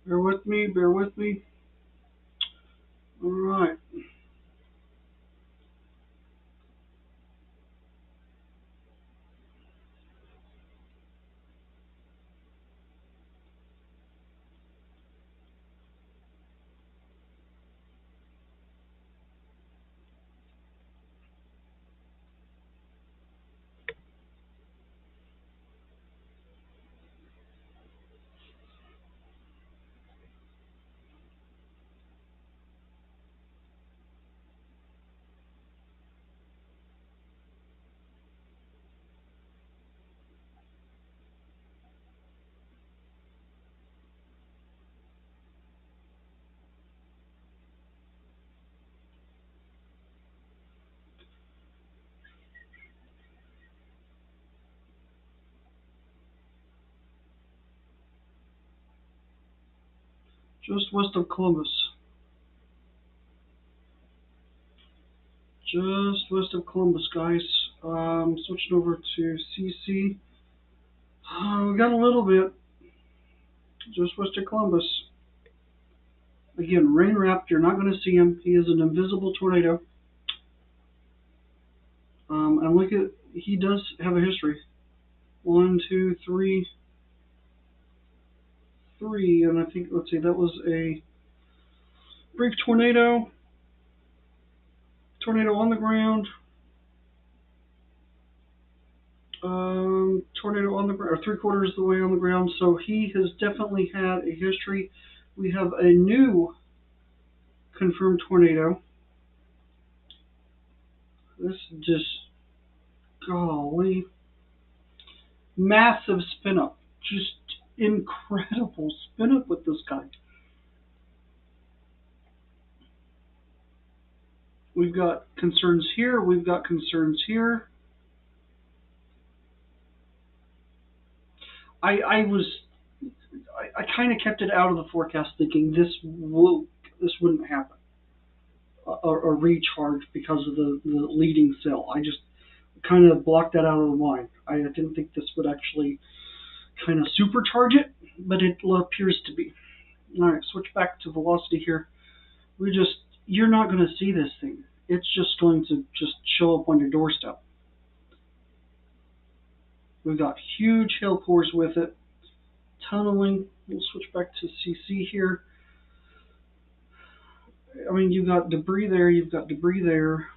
Bear with me, bear with me. All right. Just west of Columbus. Just west of Columbus, guys. Switching over to CC. We got a little bit. Just west of Columbus. Again, rain wrapped. You're not going to see him. He is an invisible tornado. And look at, he does have a history. One, two, three, three, and I think, let's see, that was a brief tornado. Tornado on the ground. Tornado on the ground, or 3/4 of the way on the ground. So he has definitely had a history. We have a new confirmed tornado. This just, golly, massive spin up. Just incredible spin up with this guy. We've got concerns here. We've got concerns here. I was I kind of kept it out of the forecast, thinking this wouldn't happen, or recharge because of the leading cell. I just kind of blocked that out of the mind. I didn't think this would actually kind of supercharge it, but it appears to be. All right, switch back to velocity here. You're not going to see this thing. It's just going to just show up on your doorstep. We've got huge hail cores with it. Tunneling. We'll switch back to CC here. I mean, you've got debris there. You've got debris there.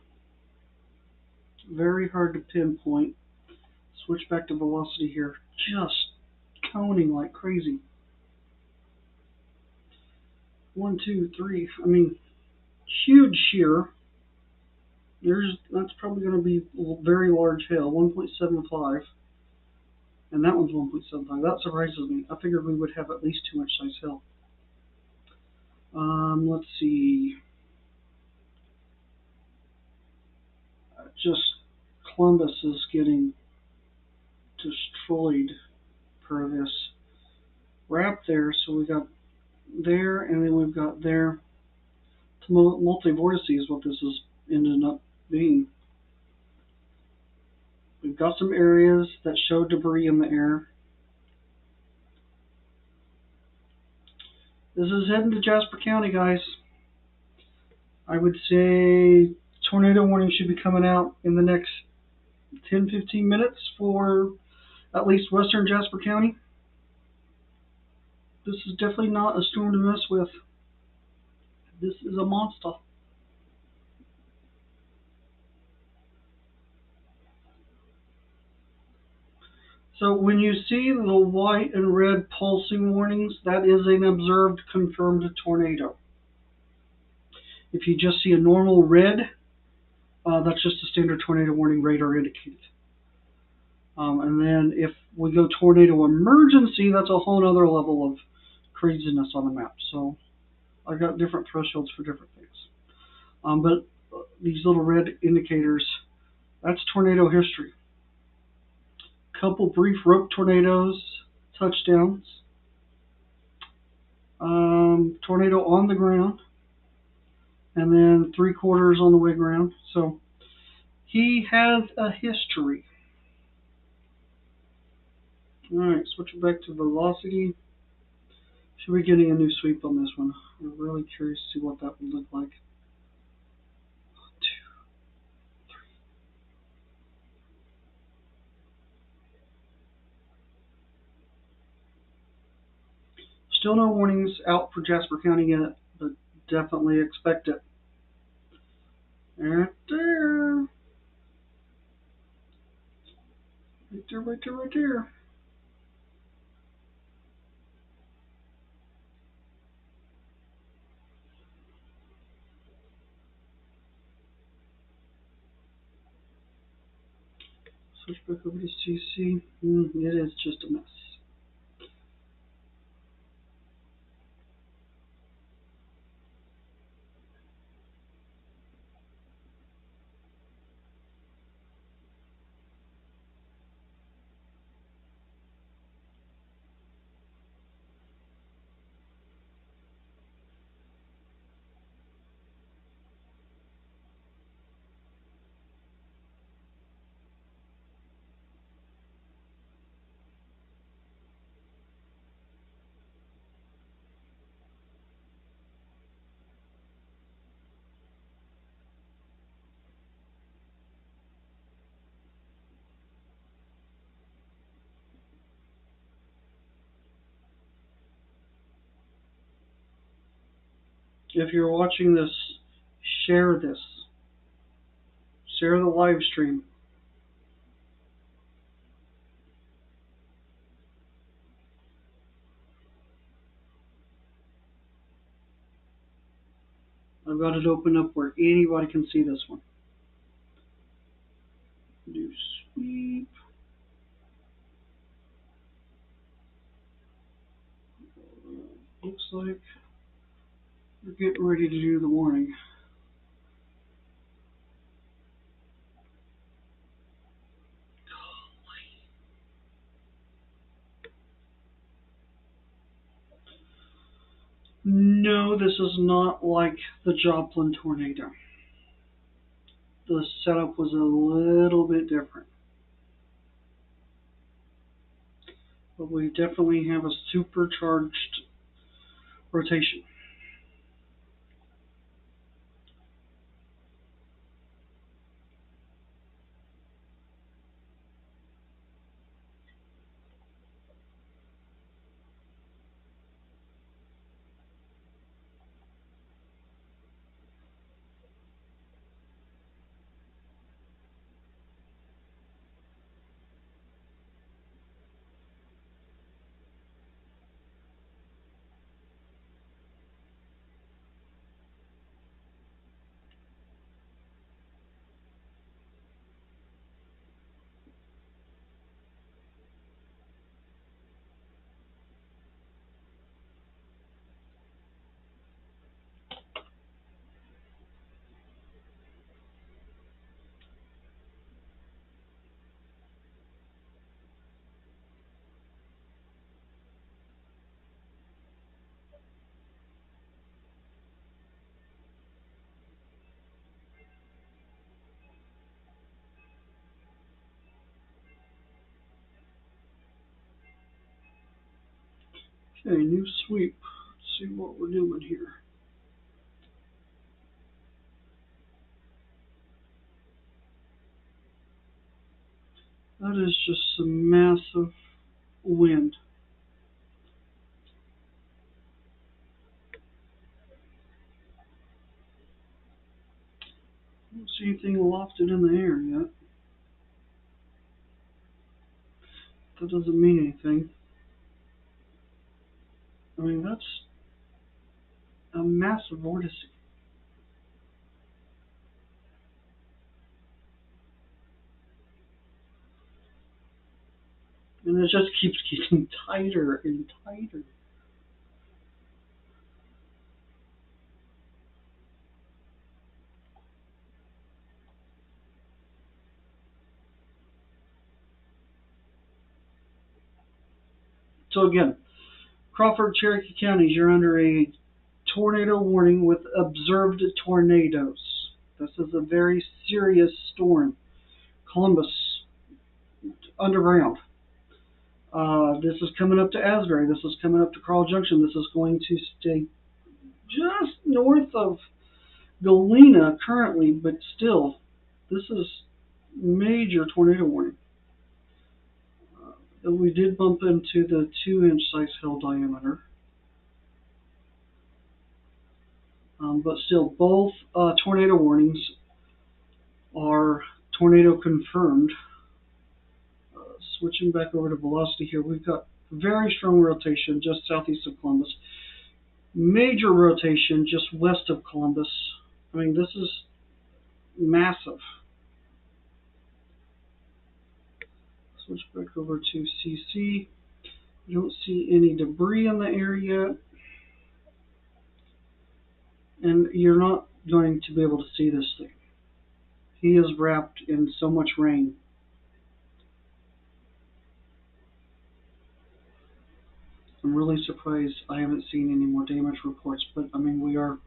Very hard to pinpoint. Switch back to velocity here. Just coning like crazy. 1, 2, 3. I mean, huge shear. That's probably going to be a very large hail. 1.75. And that one's 1.75. That surprises me. I figured we would have at least too much size hail. Let's see. Just Columbus is getting destroyed per this wrap there. So we got there, and then we've got there. Multi-vortice is what this is ended up being. We've got some areas that show debris in the air. This is heading to Jasper County, guys. I would say tornado warning should be coming out in the next 10-15 minutes for at least western Jasper County. This is definitely not a storm to mess with. This is a monster. So when you see the white and red pulsing warnings, that is an observed confirmed tornado. If you just see a normal red, that's just a standard tornado warning radar indicated. And then if we go tornado emergency, that's a whole other level of craziness on the map. So I got different thresholds for different things. But these little red indicators, that's tornado history. Couple brief rope tornadoes, touchdowns. Tornado on the ground, and then 3/4 on the way ground. So he has a history. All right, switching back to velocity. Should be getting a new sweep on this one. I'm really curious to see what that would look like. Still no warnings out for Jasper County yet, but definitely expect it. Right there. Right there, right there, right there. Switch back over to CC. It is just a mess. If you're watching this, share this. Share the live stream. I've got it open up where anybody can see this one. New sweep. Looks like we're getting ready to do the warning. No, this is not like the Joplin tornado. The setup was a little bit different. But we definitely have a supercharged rotation. Okay, new sweep. Let's see what we're doing here. That is just some massive wind. I don't see anything lofted in the air yet. That doesn't mean anything. I mean, that's a massive vortex. And it just keeps getting tighter and tighter. So again, Crawford, Cherokee counties, you're under a tornado warning with observed tornadoes. This is a very serious storm. Columbus, underground. This is coming up to Asbury. This is coming up to Carl Junction. This is going to stay just north of Galena currently, but still, this is major tornado warning. We did bump into the 2-inch size hail diameter. But still, both tornado warnings are tornado confirmed. Switching back over to velocity here, we've got very strong rotation just southeast of Columbus. Major rotation just west of Columbus. I mean, this is massive. Switch back over to CC. You don't see any debris in the area. And you're not going to be able to see this thing. He is wrapped in so much rain. I'm really surprised I haven't seen any more damage reports, but I mean, we are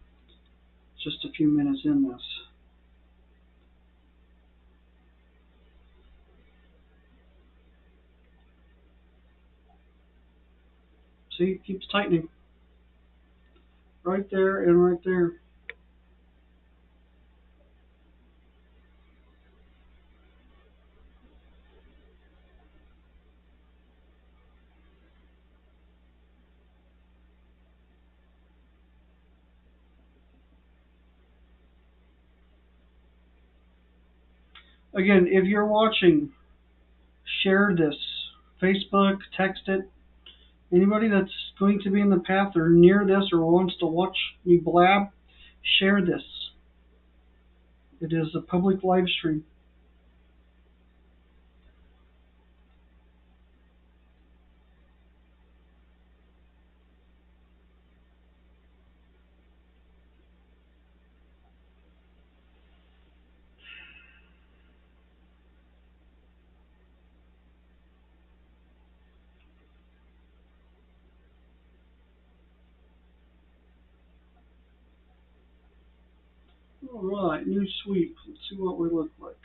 just a few minutes in this. See, it keeps tightening. Right there and right there. Again, if you're watching, share this. Facebook, text it. Anybody that's going to be in the path or near this or wants to watch me blab, share this. It is a public live stream. Alright, new sweep. Let's see what we look like.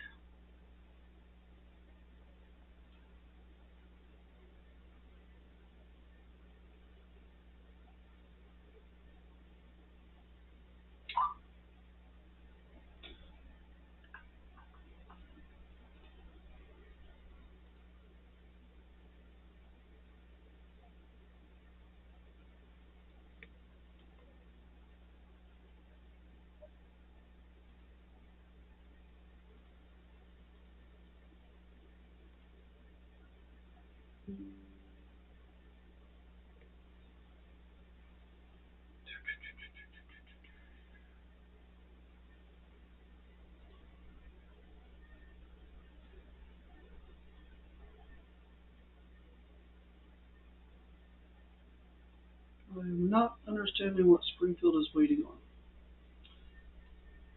I'm not understanding what Springfield is waiting on.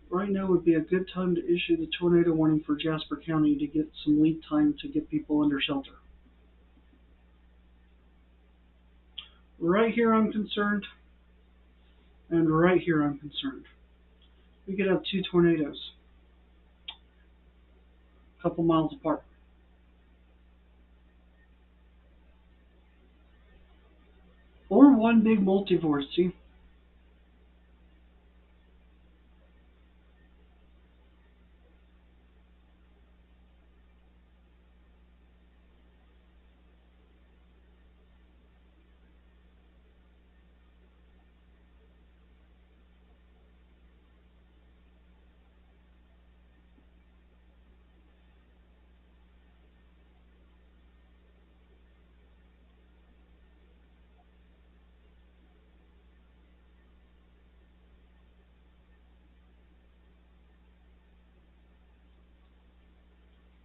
Right now would be a good time to issue the tornado warning for Jasper County to get some lead time to get people under shelter. Right here I'm concerned, and right here I'm concerned. We could have 2 tornadoes a couple miles apart. Or one big multivorce, see?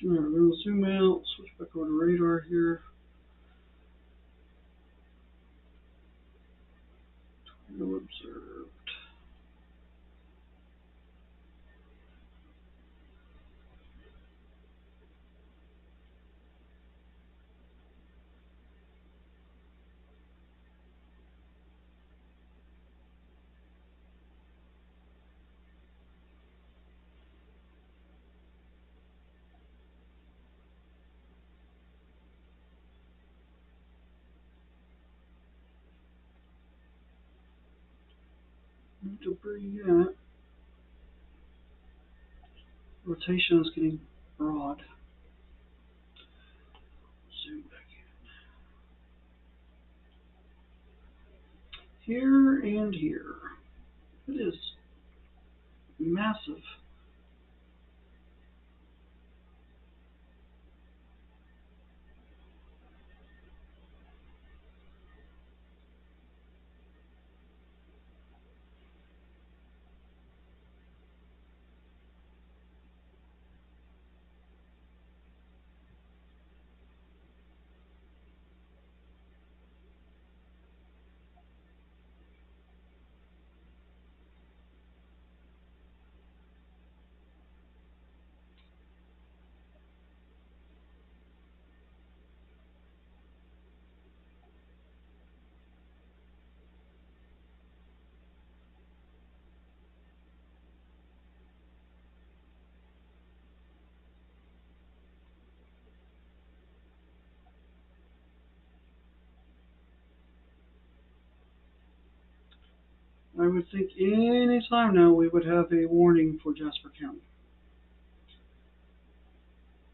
Alright, we're going to zoom out, switch back over to radar here. Tornado observed. debris yet. Rotation is getting broad. Zoom back in. Here and here. It is massive. I would think any time now we would have a warning for Jasper County.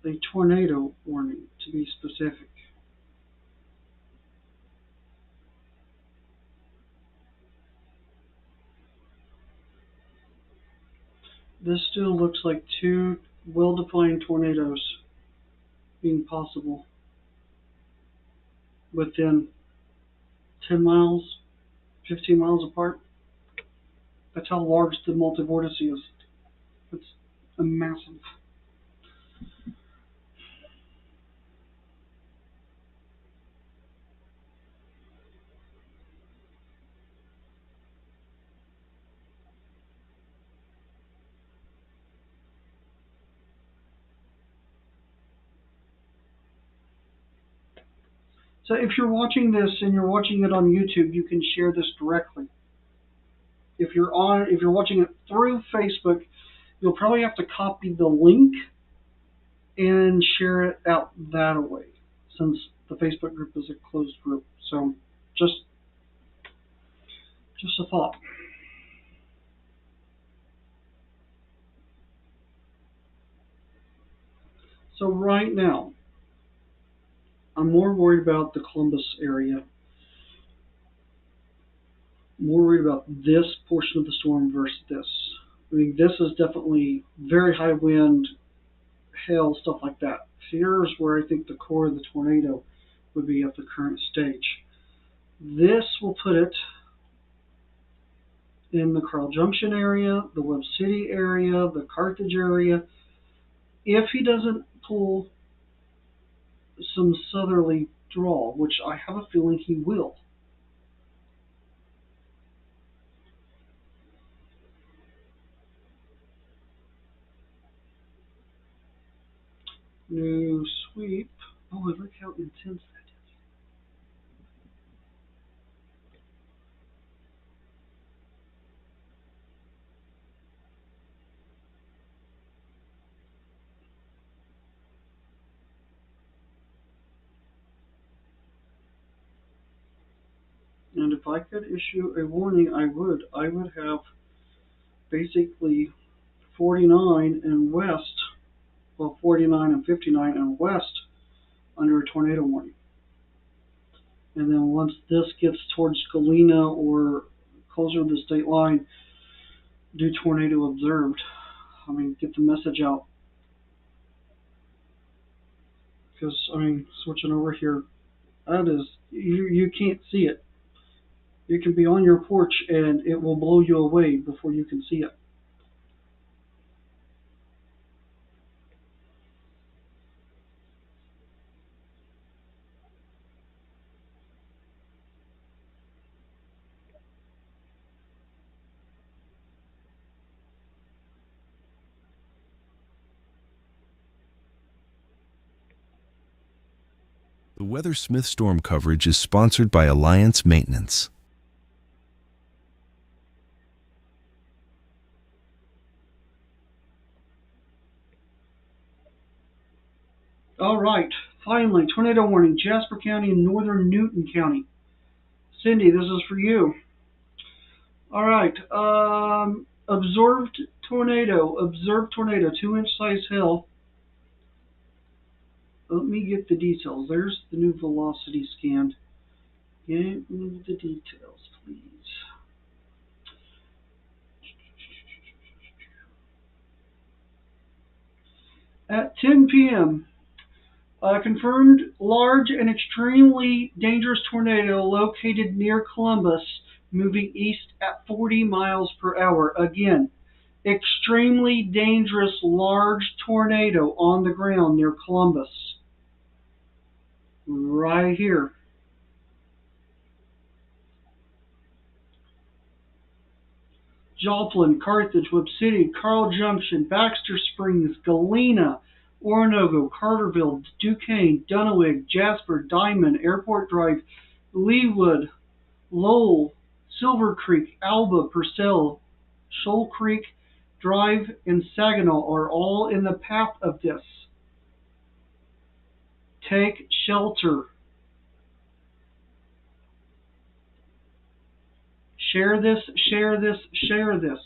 A tornado warning, to be specific. This still looks like two well-defined tornadoes being possible within 10 miles, 15 miles apart. That's how large the multivortice is. It's a massive. So if you're watching this and you're watching it on YouTube, you can share this directly. If you're watching it through Facebook, you'll probably have to copy the link and share it out that way, since the Facebook group is a closed group. So just a thought. So right now, I'm more worried about the Columbus area. More worried about this portion of the storm versus this. I mean, this is definitely very high wind, hail, stuff like that. Here's where I think the core of the tornado would be at the current stage. This will put it in the Carl Junction area, the Webb City area, the Carthage area. If he doesn't pull some southerly draw, which I have a feeling he will. New sweep. Oh, look how intense that is. And if I could issue a warning, I would. I would have basically 49 and west, well, 49 and 59 and west under a tornado warning. And then once this gets towards Galena or closer to the state line, do tornado observed. I mean, get the message out. Because, I mean, switching over here, that is, you can't see it. You can be on your porch and it will blow you away before you can see it. The Weathersmith Storm coverage is sponsored by Alliance Maintenance. All right, finally, tornado warning, Jasper County and northern Newton County. Cindy, this is for you. All right. Observed tornado. Observed tornado. 2-inch size hail. Let me get the details. There's the new velocity scan. Give me the details, please. At 10 p.m., confirmed large and extremely dangerous tornado located near Columbus, moving east at 40 miles per hour. Again, extremely dangerous large tornado on the ground near Columbus. Right here. Joplin, Carthage, Webb City, Carl Junction, Baxter Springs, Galena, Oronogo, Carterville, Duquesne, Dunawig, Jasper, Diamond, Airport Drive, Leewood, Lowell, Silver Creek, Alba, Purcell, Shoal Creek Drive, and Saginaw are all in the path of this. Take shelter. Share this, share this, share this.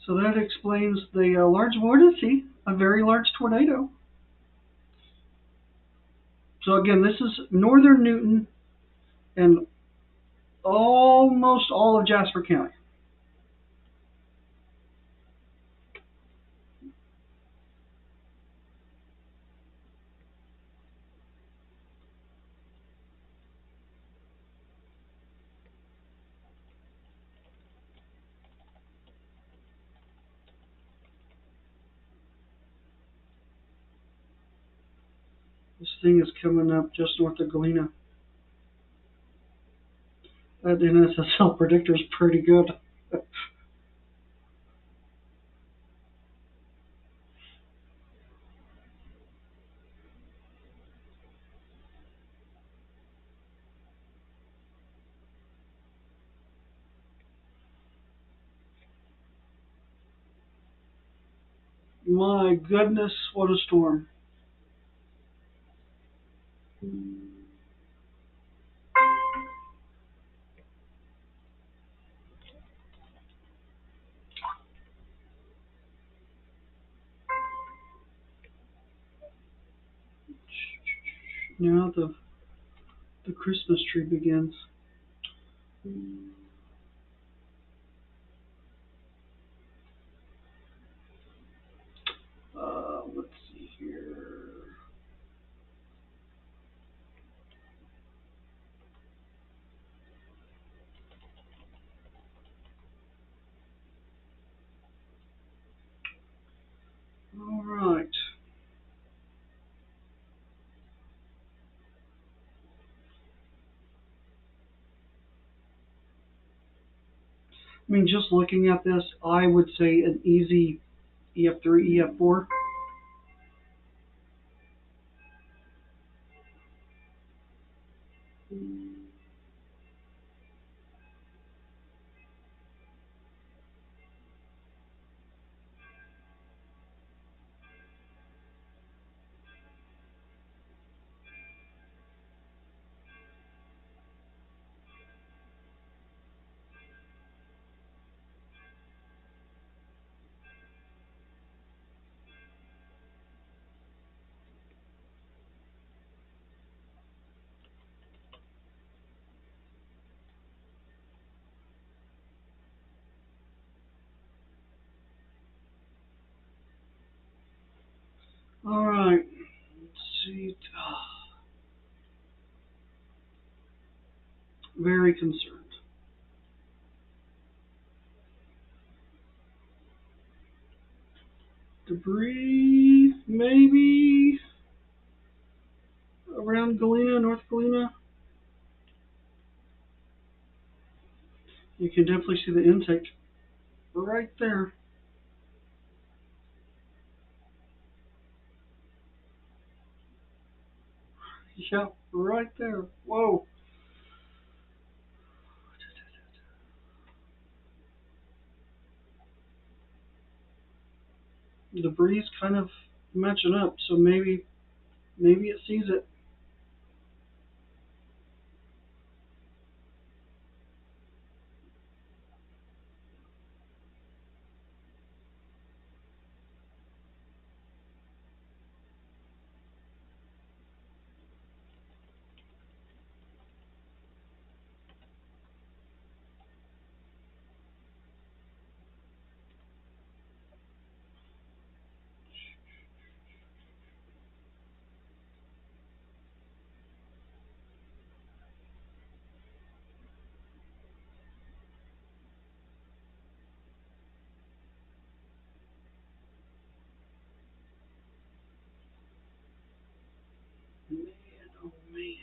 So that explains the large vorticity, a very large tornado. So again, this is northern Newton and almost all of Jasper County. This thing is coming up just north of Galena. That NSSL predictor is pretty good. My goodness, what a storm. Now the Christmas tree begins. Let's see here. All right. I mean, just looking at this, I would say an easy EF3, EF4. All right. Let's see. Very concerned. Debris, maybe around Galena, North Galena. You can definitely see the intake right there. Yeah, right there. Whoa. debris is kind of matching up, so maybe it sees it. Man, oh man.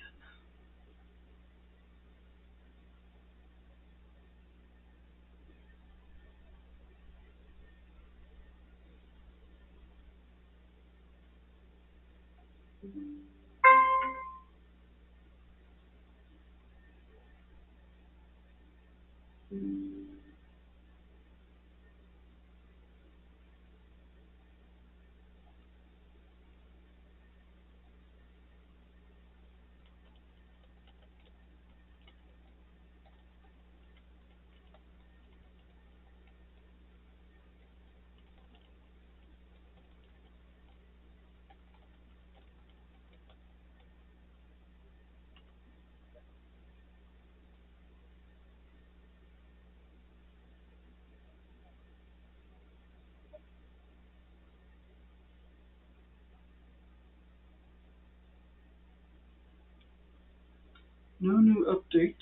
No new updates.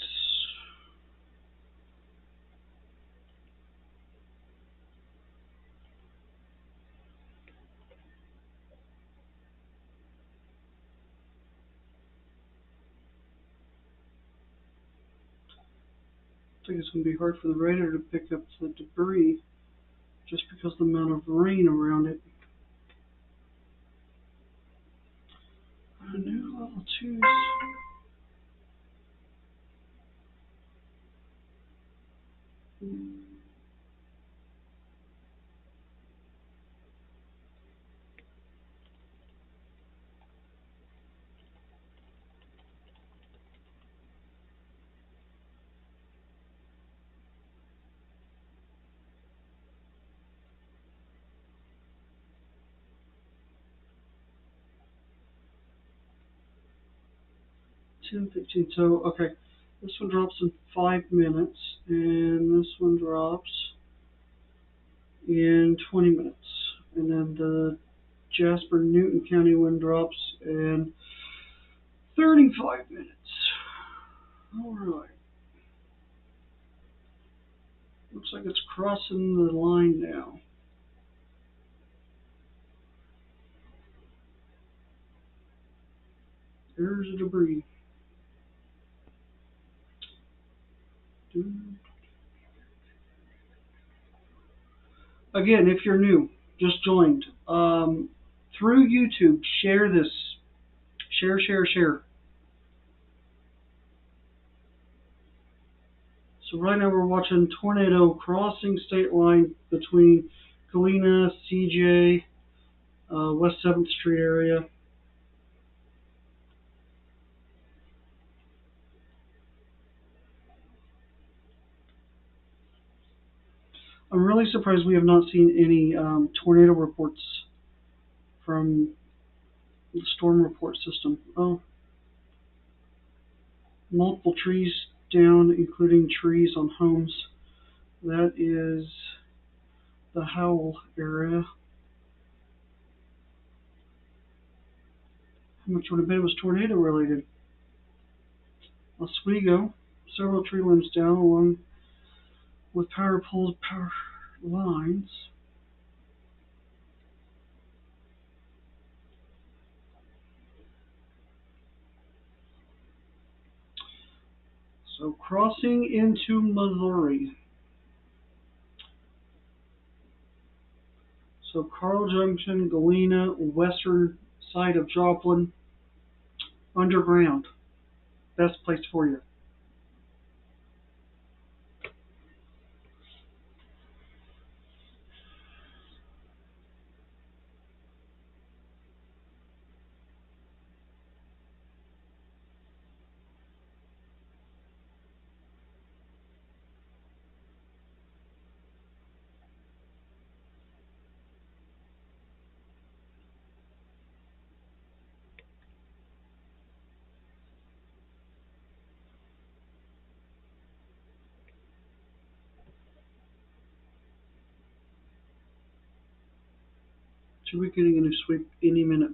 I think it's going to be hard for the radar to pick up the debris just because of the amount of rain around it. New level 2s. Ten 15. So, okay. This one drops in 5 minutes, and this one drops in 20 minutes. And then the Jasper Newton County one drops in 35 minutes. Alright. Looks like it's crossing the line now. There's the debris. Again, if you're new, just joined, through YouTube, share this. Share, share, share. So right now we're watching tornado crossing state line between Galena, CJ, West 7th Street area. I'm really surprised we have not seen any tornado reports from the storm report system. Oh, multiple trees down, including trees on homes. That is the Howell area. How much would have been was tornado related? Oswego, several tree limbs down along with power poles, power lines. So crossing into Missouri. So Carl Junction, Galena, western side of Joplin, underground. Best place for you. Should be getting a new sweep any minute.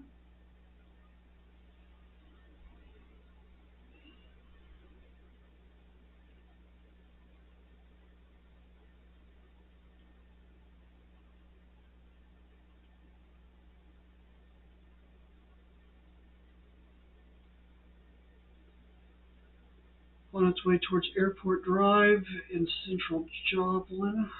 On its way towards Airport Drive in Central Joplin.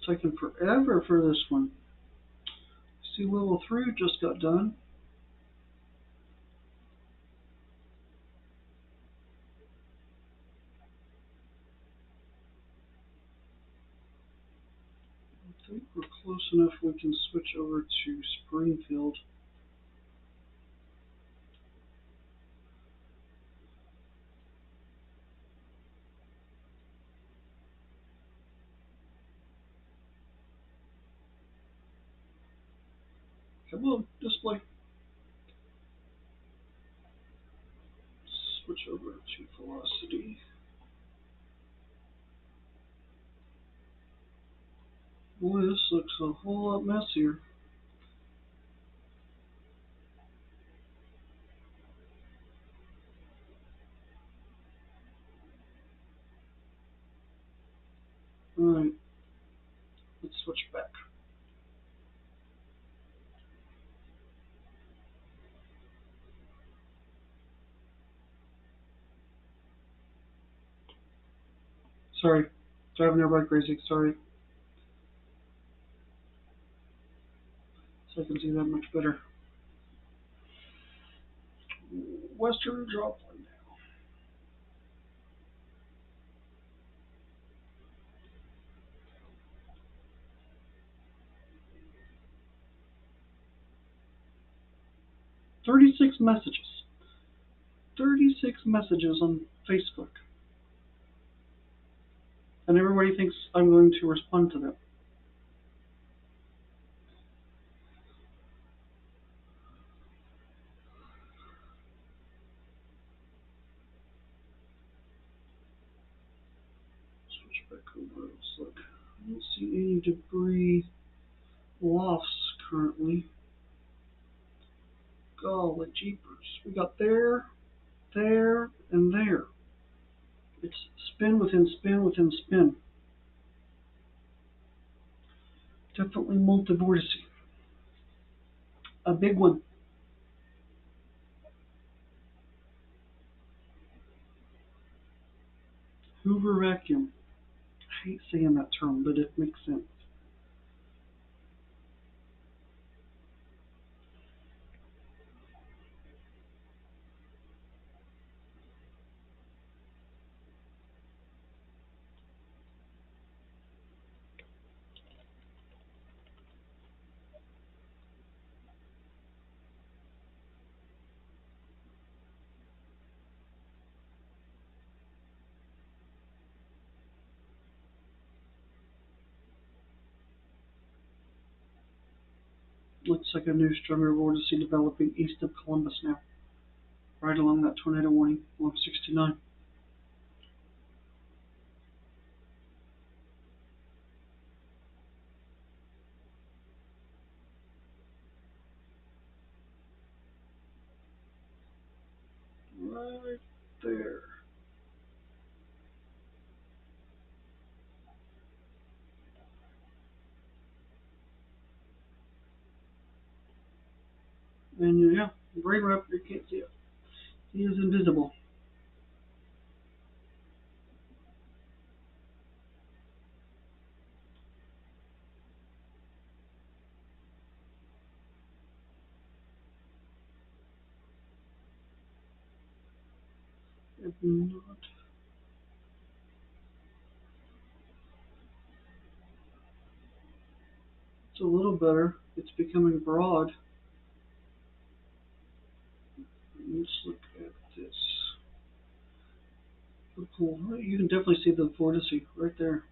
It's taking forever for this one. See, level 3 just got done. I think we're close enough we can switch over to Springfield. Come on, display. Switch over to velocity. Boy, this looks a whole lot messier. Alright, let's switch back. Sorry, driving everybody crazy, sorry. So I can see that much better. Western Joplin now. "36 messages. 36 messages on Facebook. And everybody thinks I'm going to respond to them. Switch back over. Let's look. I don't see any debris lofts currently. Golly jeepers. We got there, there, and there. It's spin within spin within spin. Definitely multivorticity. A big one. Hoover vacuum. I hate saying that term, but it makes sense. Looks like a new stronger vortice developing east of Columbus now. Right along that tornado warning, along 69. Right there. And yeah, brain wrap, you can't see it. He is invisible. If not, It's a little better. It's becoming broad. Let's look at this. Cool. You can definitely see the vortice right there.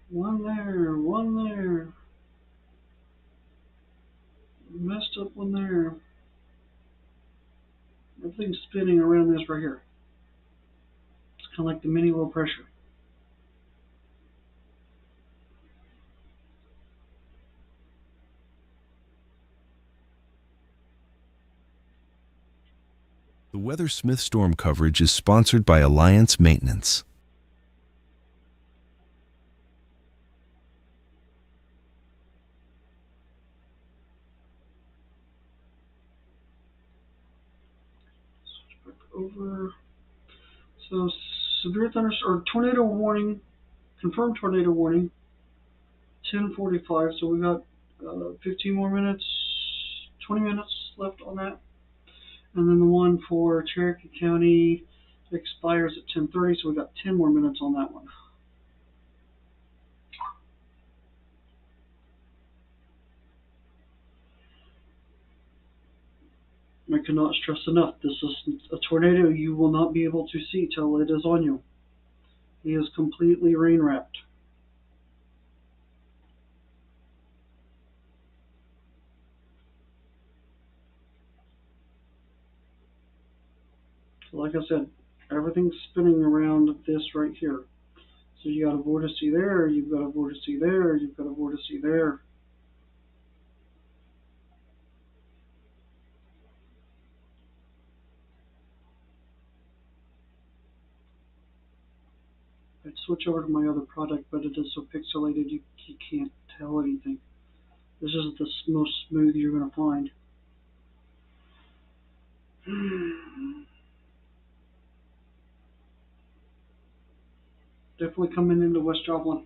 One there, one there. Messed up one there. Everything's spinning around this right here. It's kind of like the mini low pressure. The Weathersmith storm coverage is sponsored by Alliance Maintenance. Switch back over. So severe thunderstorm or tornado warning, confirmed tornado warning, 10:45. So we got 15 more minutes, 20 minutes left on that. And then the one for Cherokee County expires at 10:30. So we got 10 more minutes on that one. I cannot stress enough, this is a tornado you will not be able to see till it is on you. He is completely rain wrapped. So like I said, everything's spinning around this right here. So you got a vortice there, you've got a vortice there, you've got a vortice there. I'd switch over to my other product, but it is so pixelated you can't tell anything. This is the most smooth you're going to find. Definitely coming into West Joplin.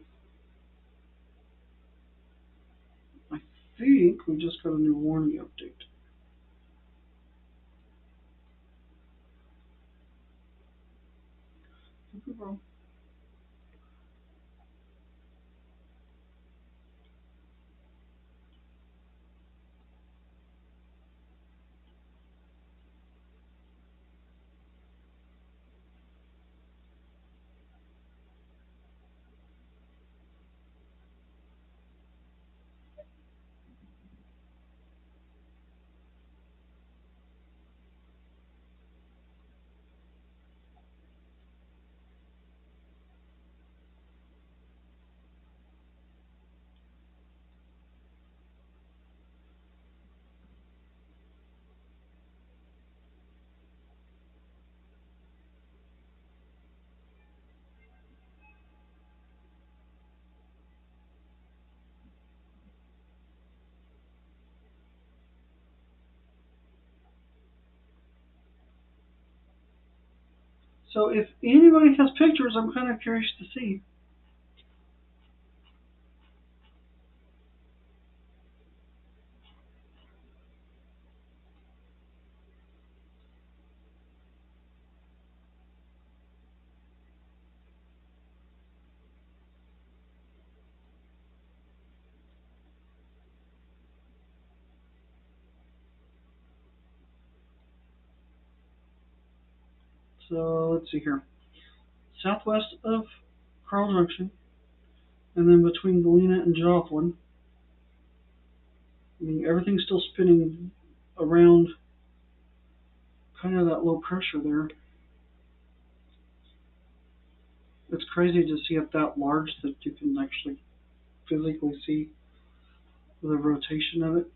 I think we just got a new warning update. Could be wrong. So if anybody has pictures, I'm kind of curious to see. So let's see here. Southwest of Carl Junction, and then between Galena and Joplin. I mean, everything's still spinning around kind of that low pressure there. It's crazy to see it that large that you can actually physically see the rotation of it.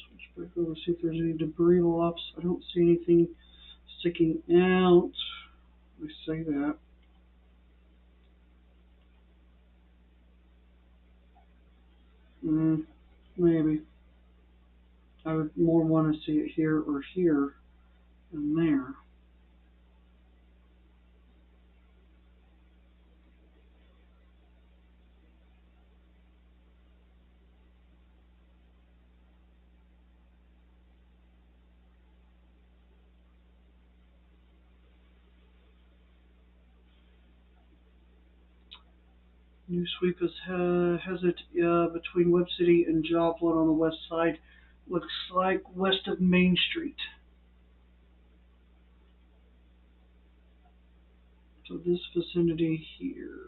Switch back over, see if there's any debris lofts. I don't see anything sticking out. I say that. Maybe. I would more want to see it here or here than there. New sweep has it between Webb City and Joplin on the west side. Looks like west of Main Street. So this vicinity here.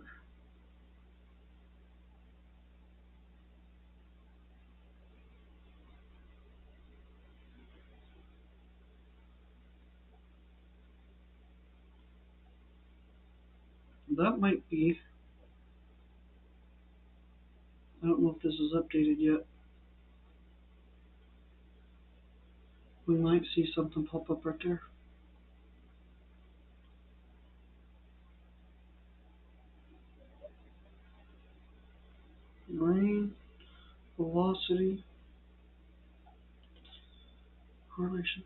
That might be. I don't know if this is updated yet. We might see something pop up right there. Rain, velocity, correlation.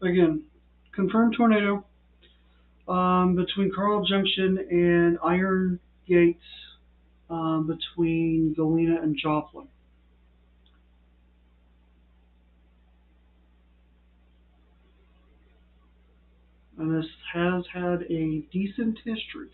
Again, confirmed tornado between Carl Junction and Iron Gates between Galena and Joplin. And this has had a decent history.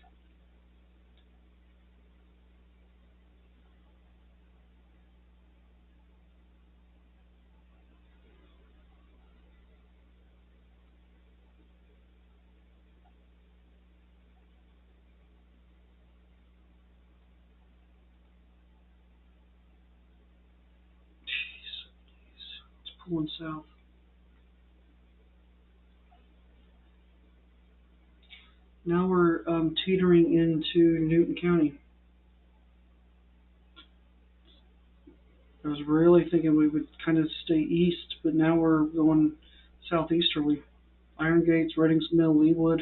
Jeez, it's pulling south. Now we're teetering into Newton County. I was really thinking we would kind of stay east, but now we're going southeasterly. Iron Gates, Reddings Mill, Leewood.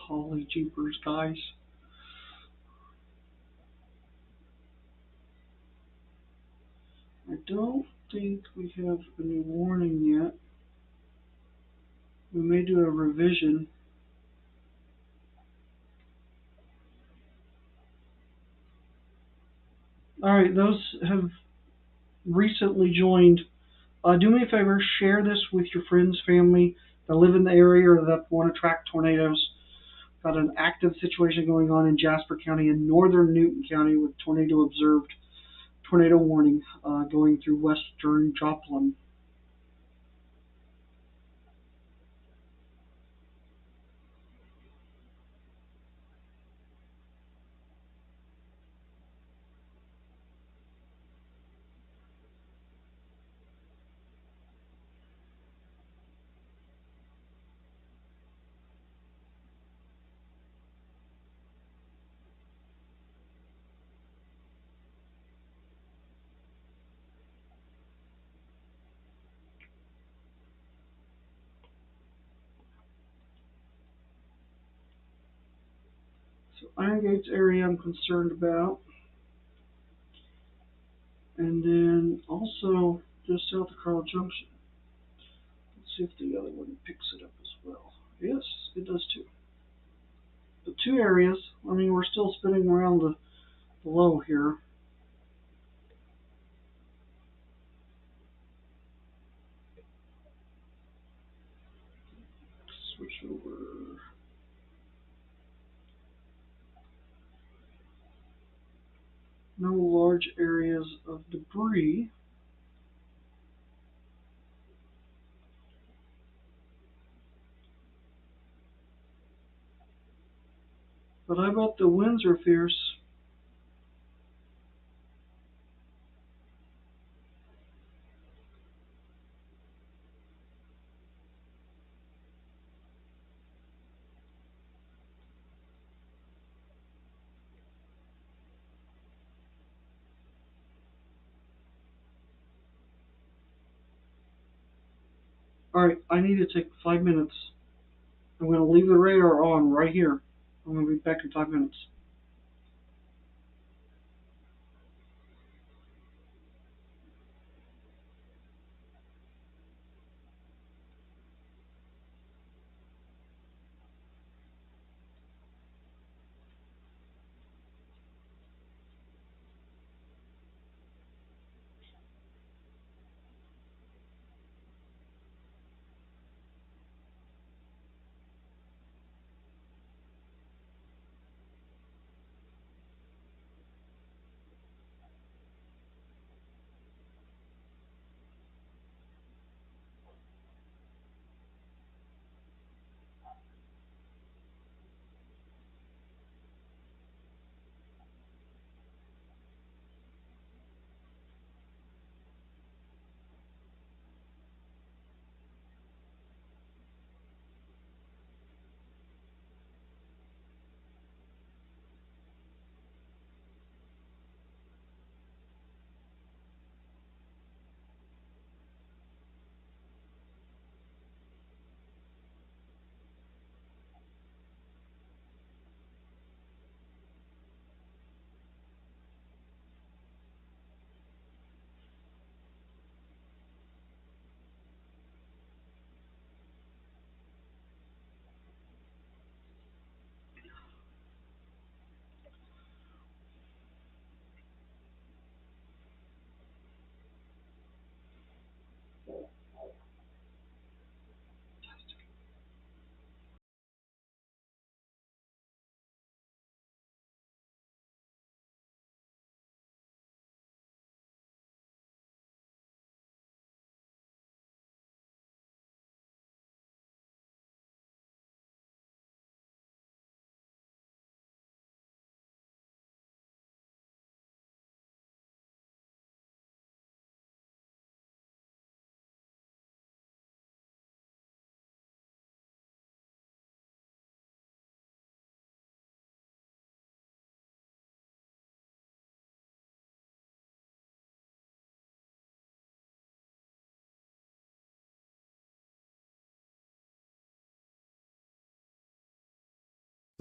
Holy jeepers, guys. I don't think we have a new warning yet. We may do a revision. Alright, those have recently joined. Do me a favor, share this with your friends, family that live in the area or that want to track tornadoes. Got an active situation going on in Jasper County and northern Newton County with tornado observed. Tornado warning going through western Joplin. So Iron Gates area I'm concerned about. And then also just south of Carl Junction. Let's see if the other one picks it up as well. Yes, it does too. The two areas, I mean, we're still spinning around the low here. Switch over. No large areas of debris. But I bet the winds are fierce. Alright, I need to take 5 minutes. I'm going to leave the radar on right here. I'm going to be back in 5 minutes.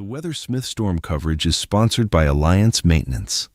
The Weather Smith Storm coverage is sponsored by Alliance Maintenance.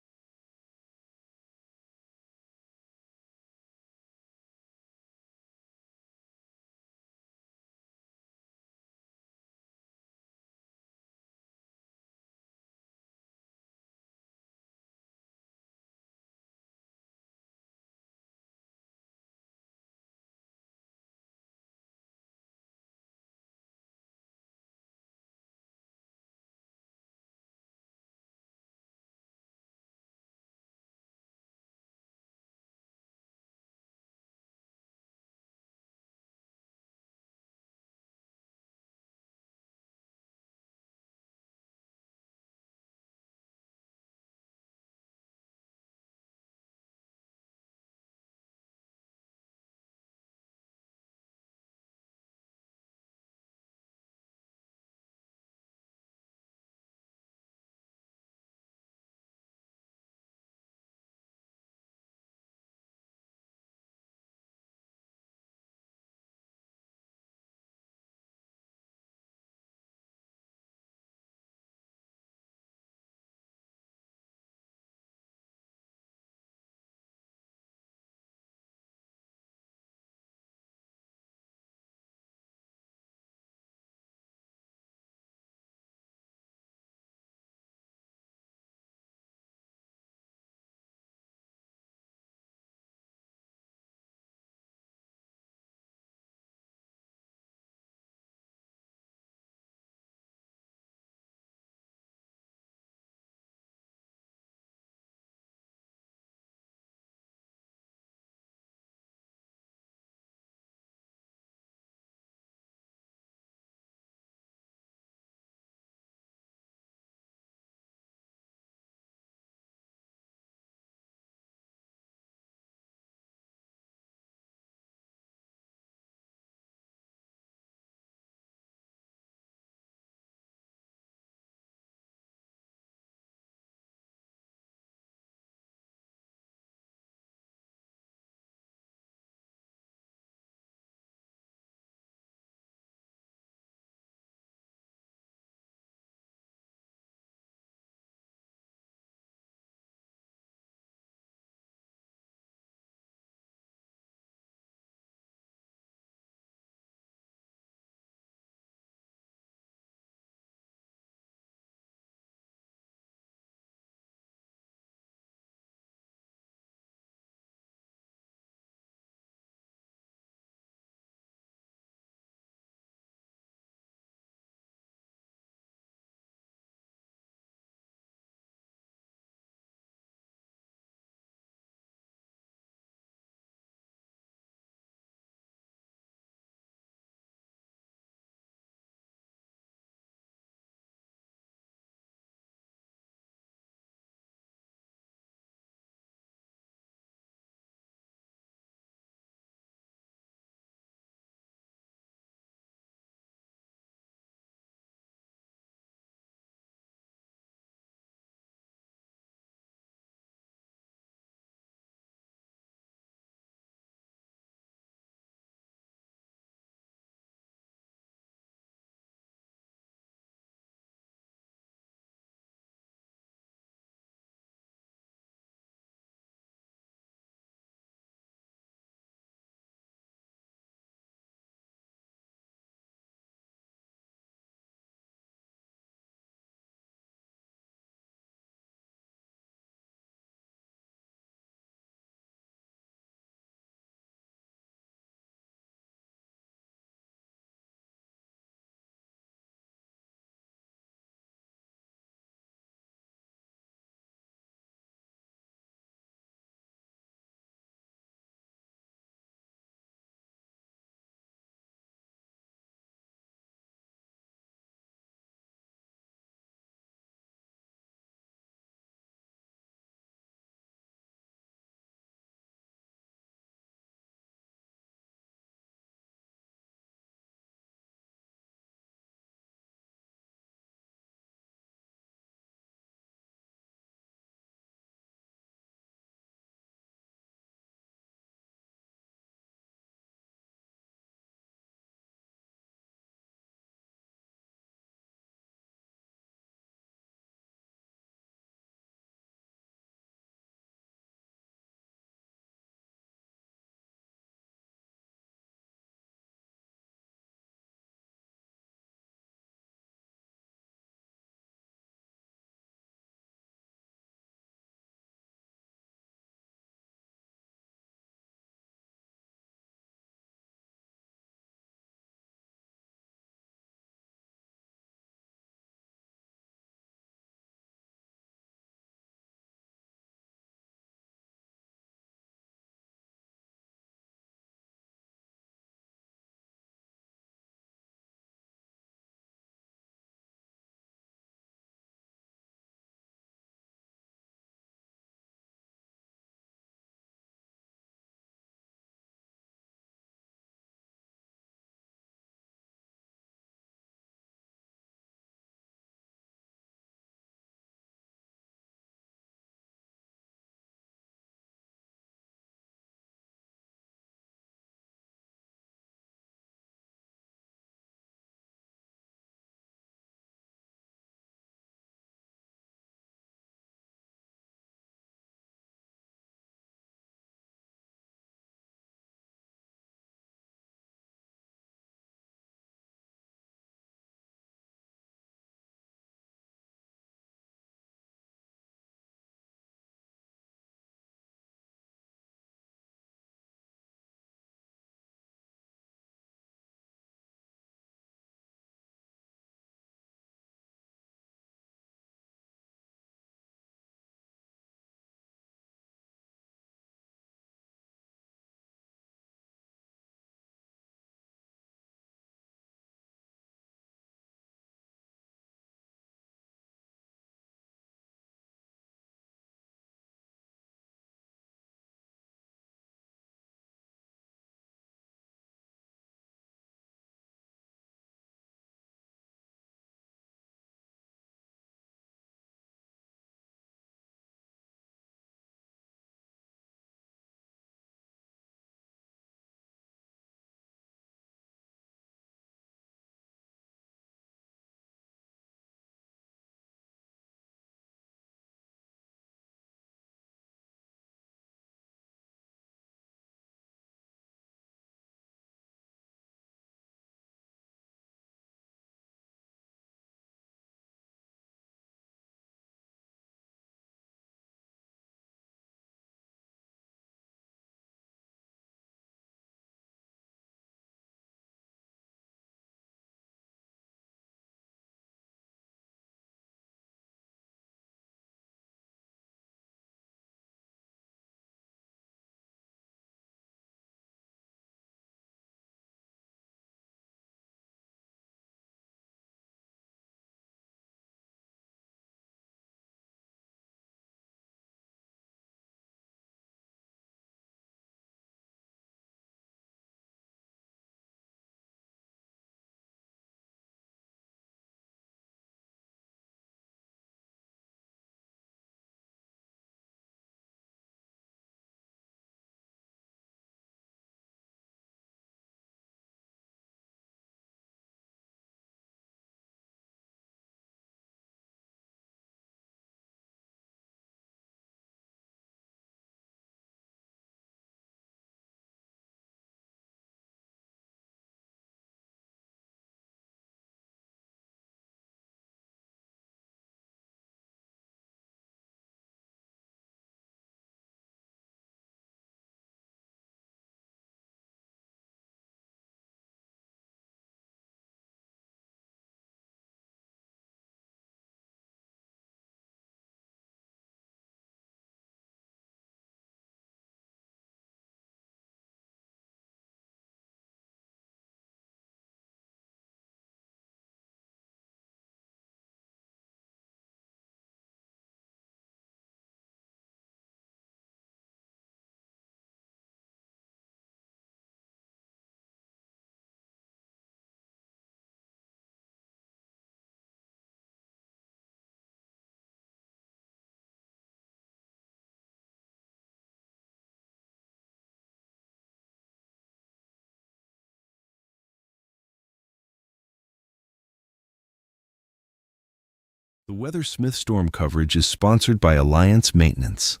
The Weather Smith Storm coverage is sponsored by Alliance Maintenance.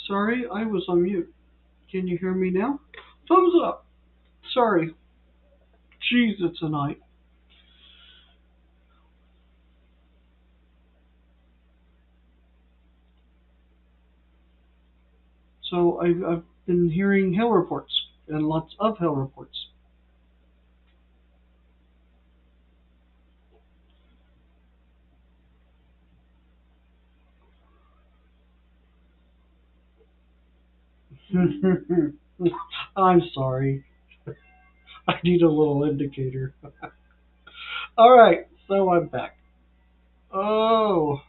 Sorry, I was on mute. Can you hear me now? Thumbs up. Sorry. Jeez, it's a night. So I've been hearing hail reports and lots of hail reports. I'm sorry. I need a little indicator. All right, so I'm back. Oh,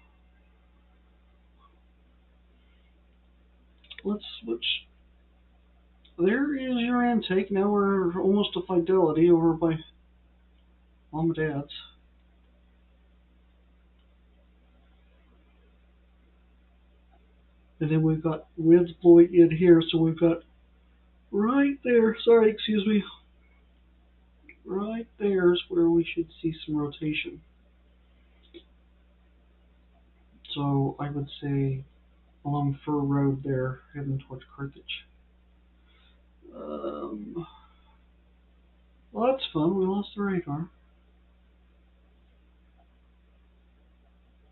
let's switch. There is your intake. Now we're almost to Fidelity over by Mom and Dad's. And then we've got winds blowing in here, so we've got right there. Sorry, excuse me. Right there is where we should see some rotation. So I would say along Fur Road there, heading towards Carthage. Well, that's fun. We lost the radar.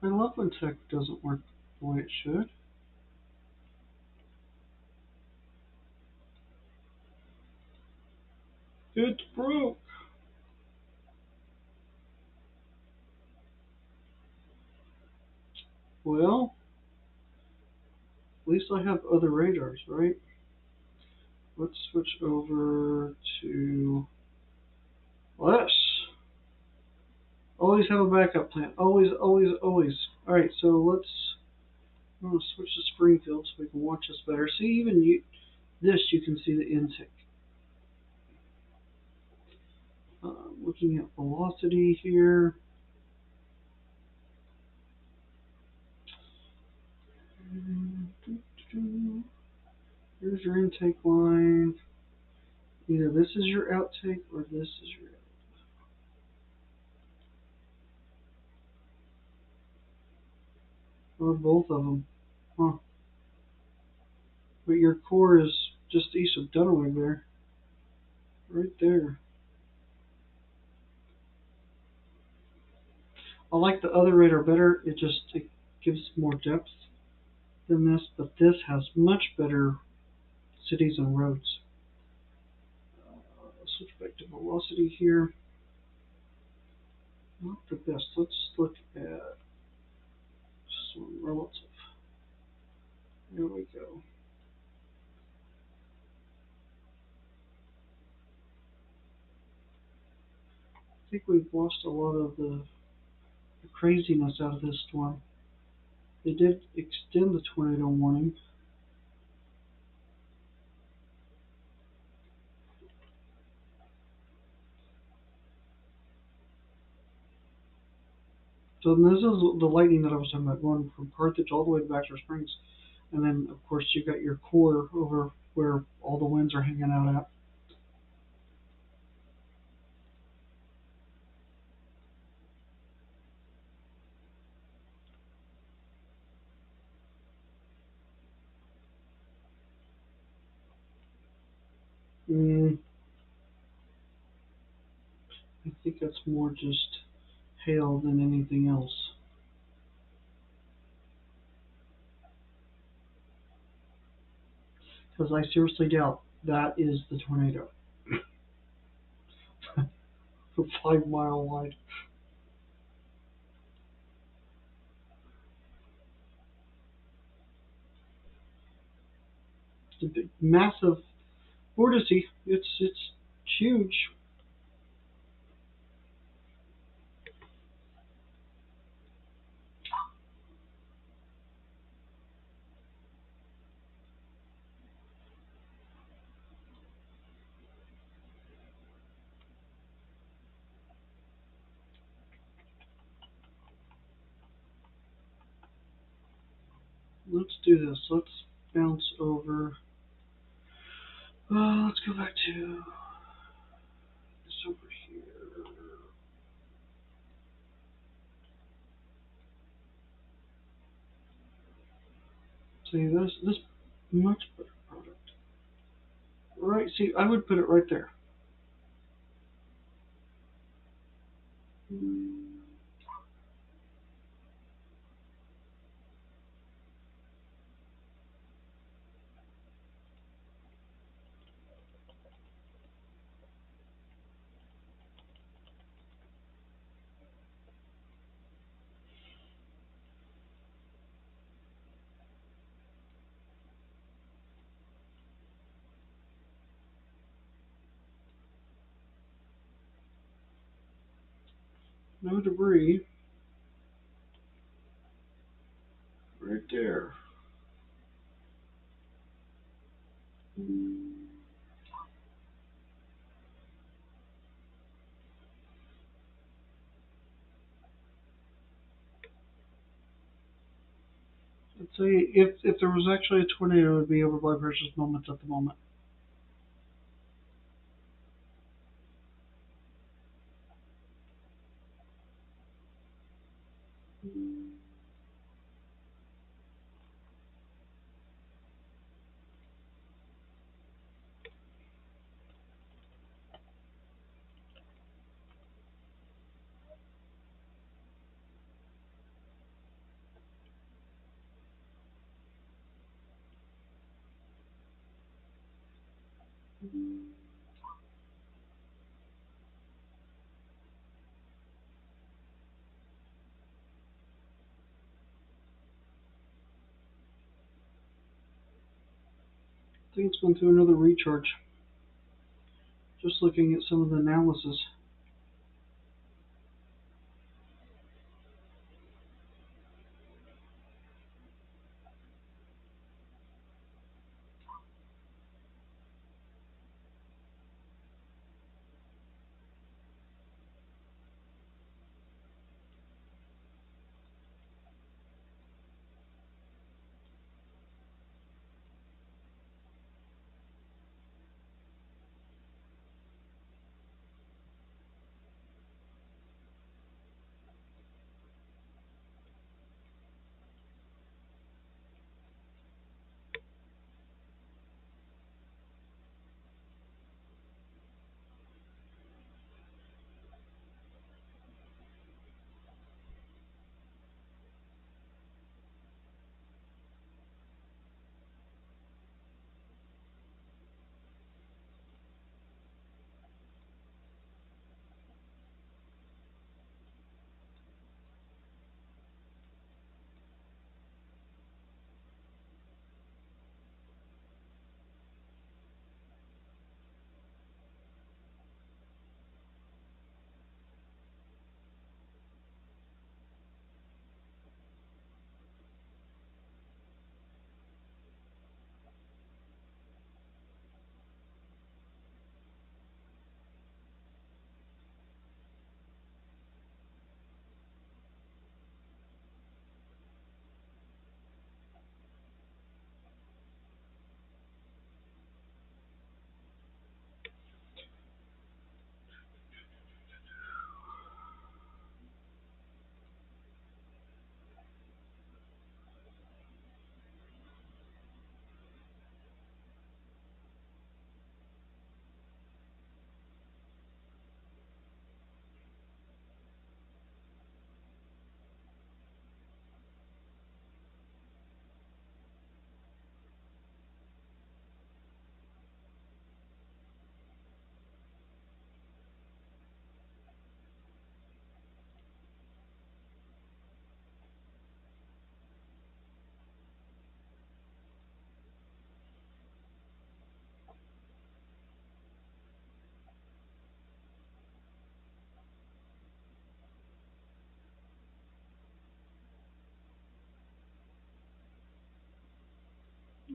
I love when tech doesn't work the way it should. It's broke. Well, at least I have other radars, right? Let's switch over to less. Always have a backup plan. Always, always, always. Alright, so I'm going to switch to Springfield so we can watch this better. See, even you can see the intake. Looking at velocity here. Here's your intake line. Either this is your outtake or this is your outtake. Or both of them. Huh. But your core is just east of Dunaway there. Right there. I like the other radar better. It gives more depth than this, but this has much better cities and roads. Switch back to velocity here. Not the best. Let's look at some relative. There we go. I think we've lost a lot of the craziness out of this storm. They did extend the tornado warning. So this is the lightning that I was talking about, going from Carthage all the way to Baxter Springs. And then, of course, you got your core over where all the winds are hanging out at. I think that's more just hail than anything else. Because I seriously doubt that is the tornado. 5 mile wide. It's a big, massive vortice. It's huge. Let's do this. Let's bounce over. Let's go back to this over here. See this Much better product. Right, see, I would put it right there. No debris. Right there. I'd say if there was actually a tornado, it would be over by Precious Moments at the moment. I think it's going through another recharge. Just looking at some of the analysis.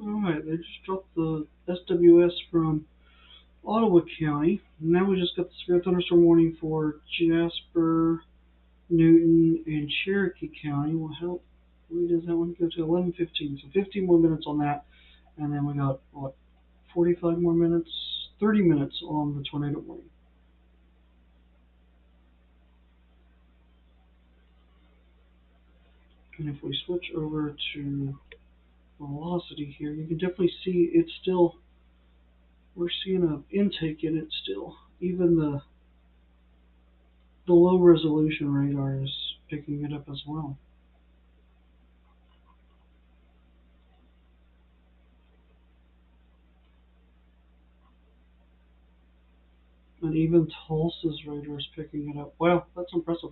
Alright, they just dropped the SWS from Ottawa County. Now we just got the severe thunderstorm warning for Jasper, Newton, and Cherokee County. Well, how does that one go to? 11:15. So 15 more minutes on that, and then we got what? 45 more minutes, 30 minutes on the tornado warning. And if we switch over to velocity here. You can definitely see it's still, we're seeing an intake in it still. Even the low resolution radar is picking it up as well. And even Tulsa's radar is picking it up. Wow, that's impressive.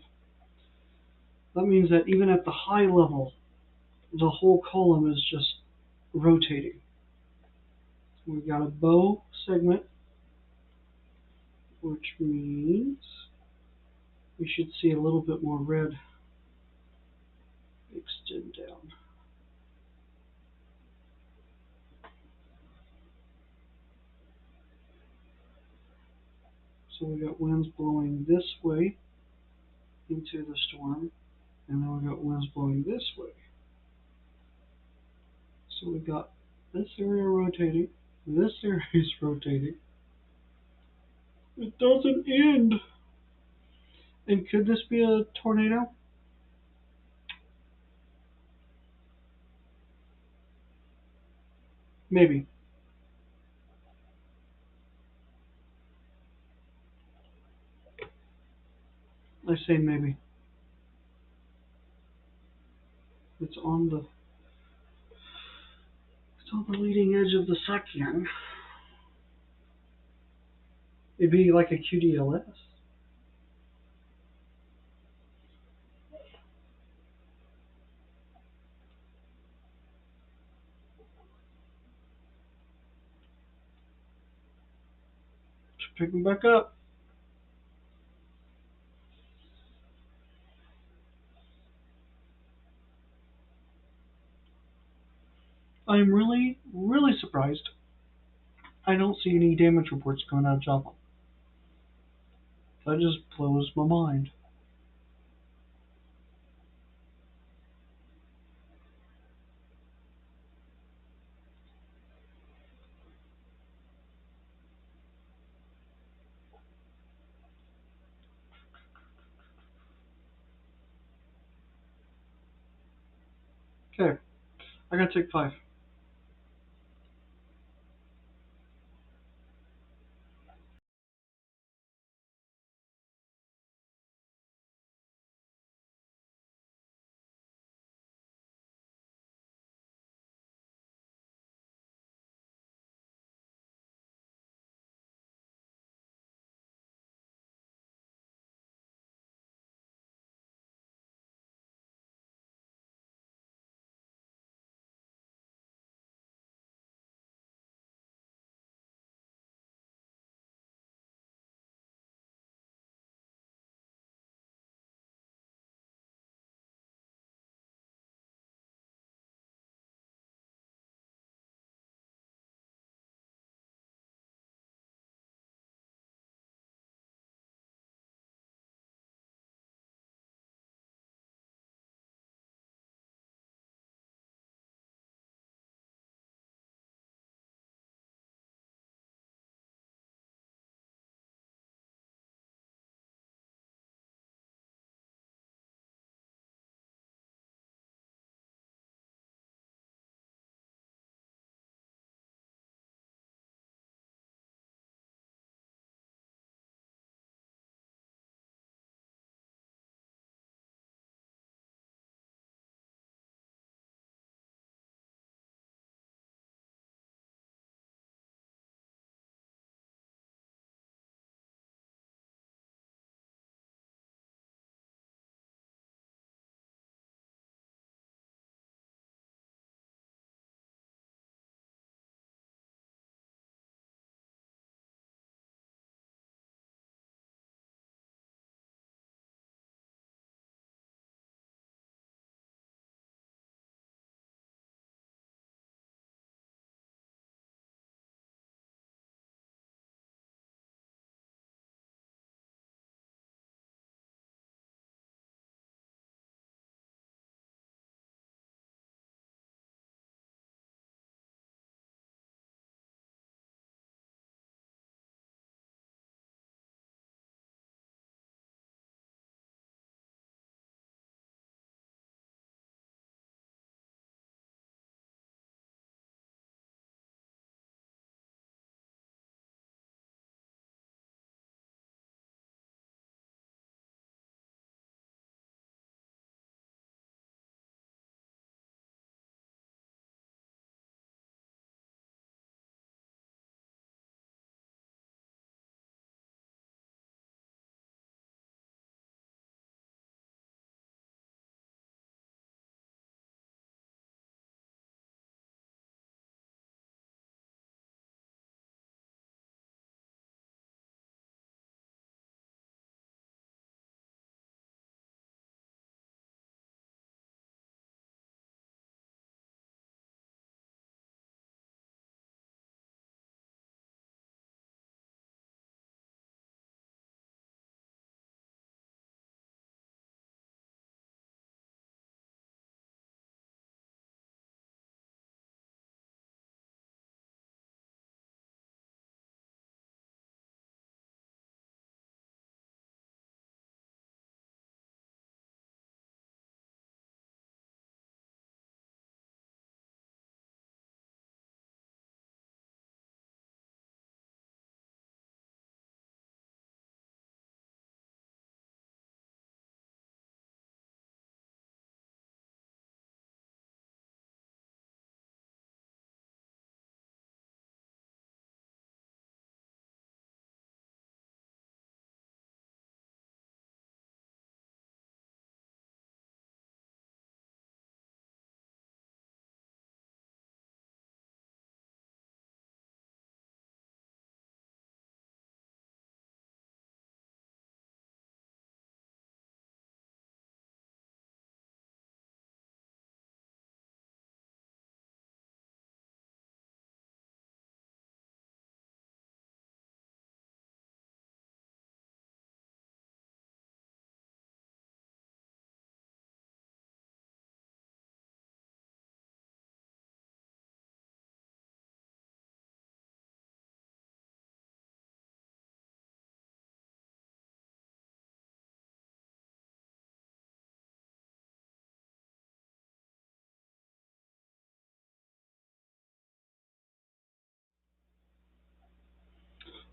That means that even at the high level, the whole column is just rotating. We've got a bow segment, which means we should see a little bit more red extend down. So we got winds blowing this way into the storm, and then we got winds blowing this way. So we got this area rotating, this area is rotating. It doesn't end. And could this be a tornado? Maybe. I say maybe. It's on the leading edge of the second. It'd be like a QDLS. Just picking back up. I'm really, really surprised. I don't see any damage reports coming out of Java. That just blows my mind. Okay, I gotta take 5.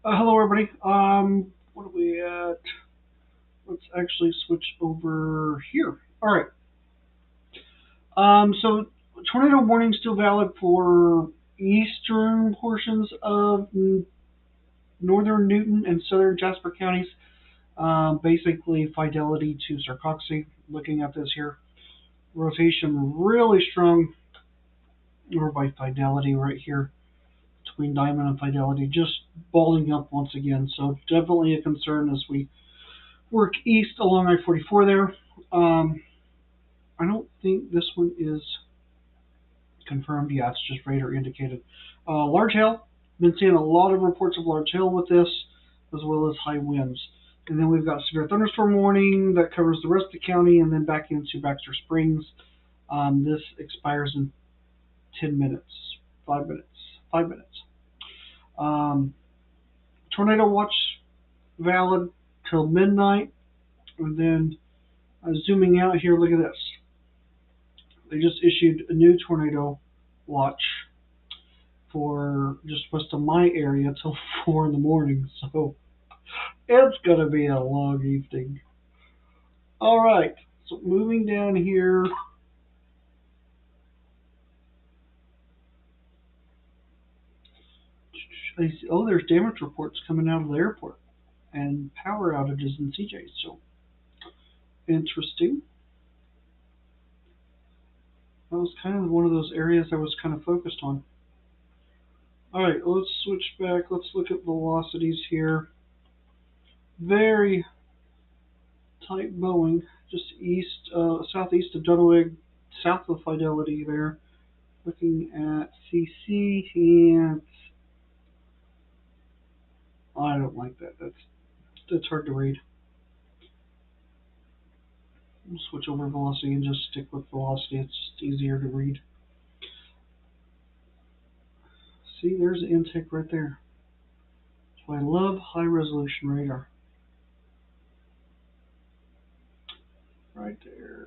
Hello, everybody. What are we at? Let's actually switch over here. All right. So tornado warning still valid for eastern portions of northern Newton and southern Jasper counties. Basically, Fidelity to Sarcoxy. Looking at this here, rotation really strong over by Fidelity right here between Diamond and Fidelity, just balling up once again. So definitely a concern as we work east along I-44 there. I don't think this one is confirmed. Yeah, it's just radar indicated. Large hail. Been seeing a lot of reports of large hail with this, as well as high winds. And then we've got severe thunderstorm warning that covers the rest of the county, and then back into Baxter Springs. This expires in 10 minutes, 5 minutes, 5 minutes. Tornado watch valid till midnight, and then zooming out here, look at this. They just issued a new tornado watch for just west of my area till 4 in the morning. So it's going to be a long evening. All right. So moving down here. I see, oh, there's damage reports coming out of the airport and power outages in CJ. So interesting. That was kind of one of those areas I was kind of focused on. All right, let's switch back. Let's look at velocities here. Very tight Boeing, just southeast of Dunwich, south of Fidelity there. Looking at CC, and I don't like that. That's hard to read. We'll switch over velocity and just stick with velocity. It's just easier to read. See, there's the intake right there. So I love high resolution radar. Right there.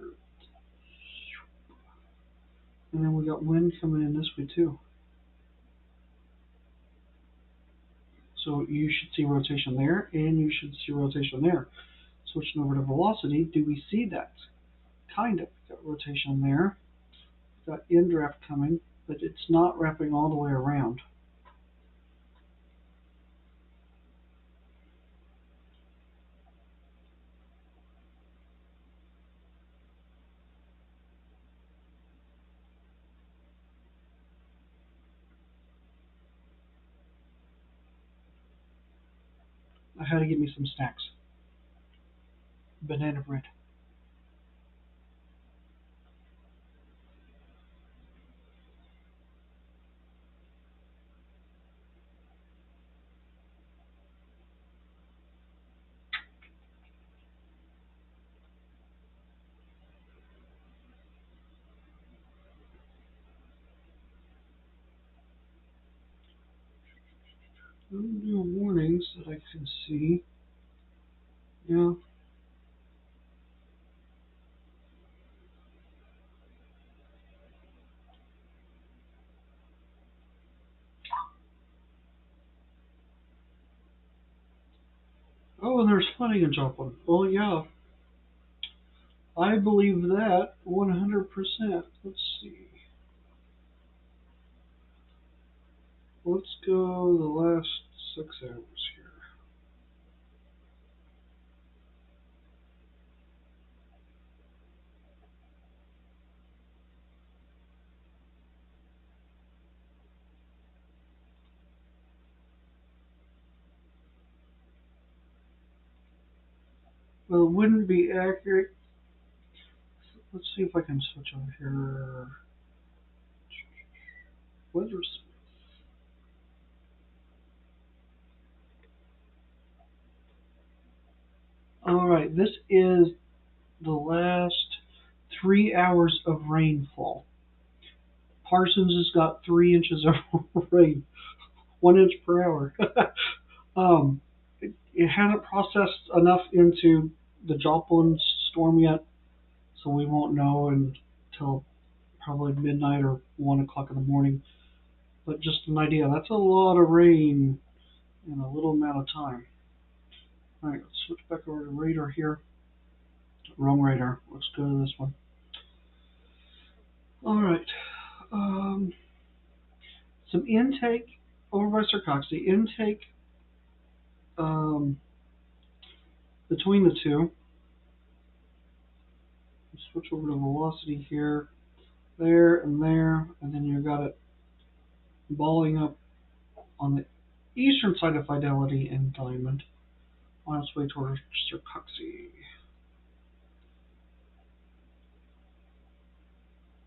And then we got wind coming in this way too. So you should see rotation there, and you should see rotation there. Switching over to velocity, do we see that? Kind of. Got rotation there. Got in draft coming, but it's not wrapping all the way around. I had to get me some snacks. Banana bread. No new warnings that I can see. Yeah. Oh, and there's flooding in Joplin. Well, yeah. I believe that 100%. Let's see. Let's go the last 6 hours here. Well, it wouldn't be accurate. Let's see if I can switch over here. Weather. All right, this is the last 3 hours of rainfall. Parsons has got 3 inches of rain, 1 inch per hour. It hasn't processed enough into the Joplin storm yet, so we won't know until probably midnight or 1 o'clock in the morning. But just an idea, that's a lot of rain in a little amount of time. All right, let's switch back over to radar here. Wrong radar. Let's go to this one. All right. Um, some intake over by Sarcoxy. Intake um, between the two. Switch over to velocity here, there, and then you've got it balling up on the eastern side of Fidelity and Diamond on its way towards Sarcoxy.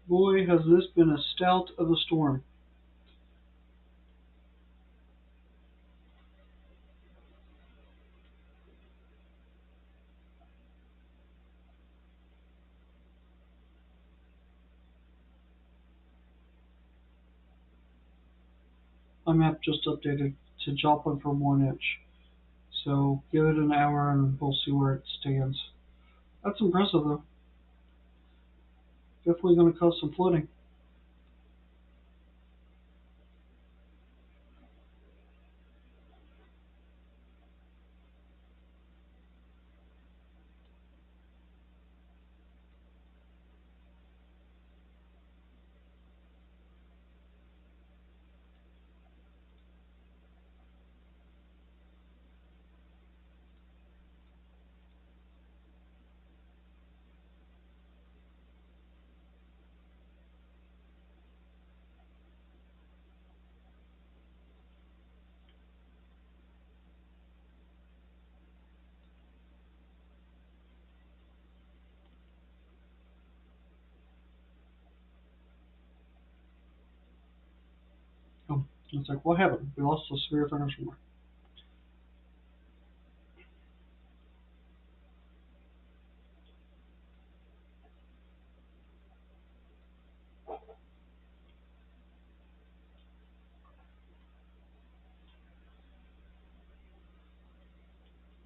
Boy, has this been a stout of a storm. My map just updated to Joplin for 1 inch. So give it an hour and we'll see where it stands. That's impressive though. Definitely going to cause some flooding. Oh, it's like, what happened? We lost a severe thunderstorm.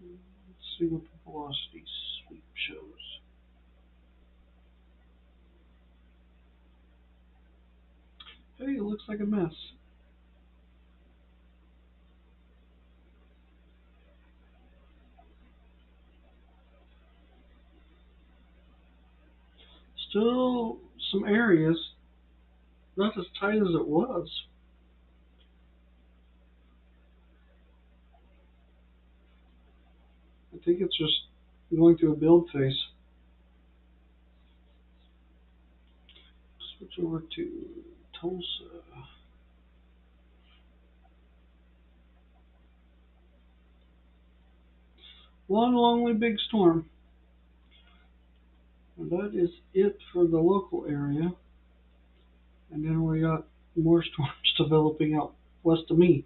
Let's see what the velocity sweep shows. Hey, it looks like a mess. Still some areas, not as tight as it was. I think it's just going through a build phase. Switch over to Tulsa. One lonely big storm. And that is it for the local area. And then we got more storms developing out west of me.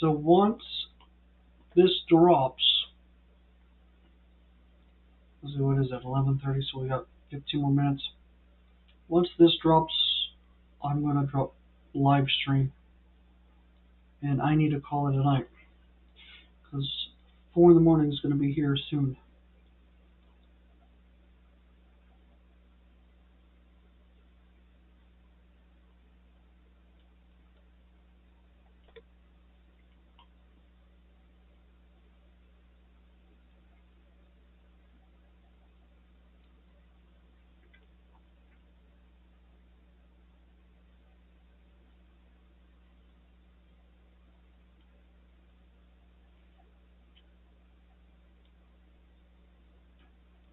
So once this drops, let's see, what is it, 11:30? So we got 15 more minutes. Once this drops, I'm going to drop live stream. And I need to call it a night. Because 4 in the morning is going to be here soon.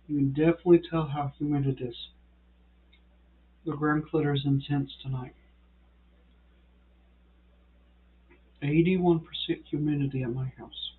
You can definitely tell how humid it is. The ground clutter is intense tonight. 81% humidity at my house.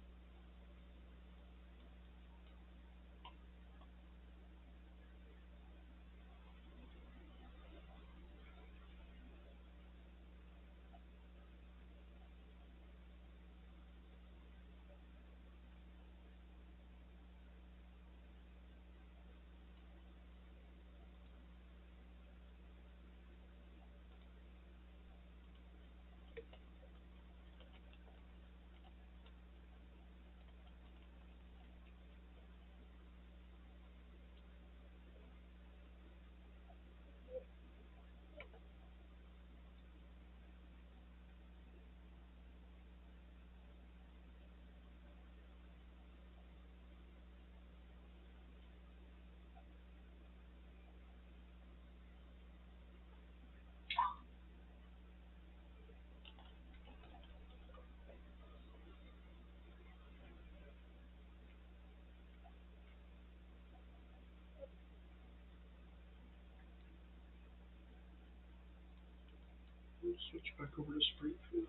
Switch back over to Springfield.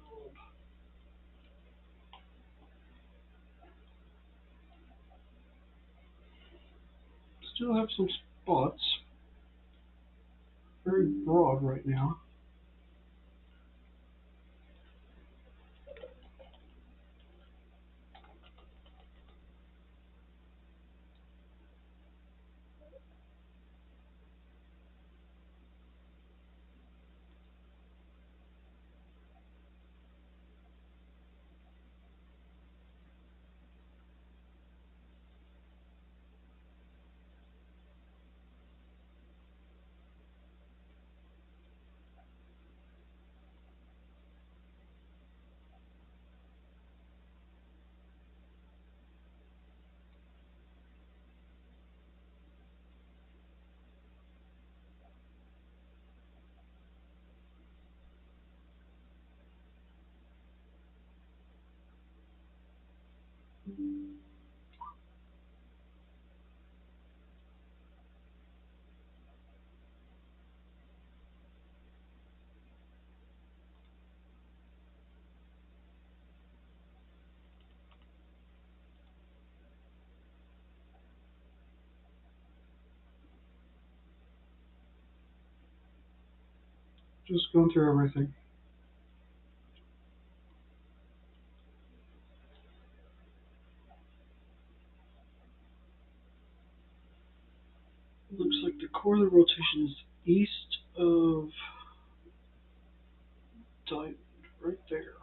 Still have some spots. Very broad right now. Just going through everything. Looks like the core of the rotation is east of Diamond, right there.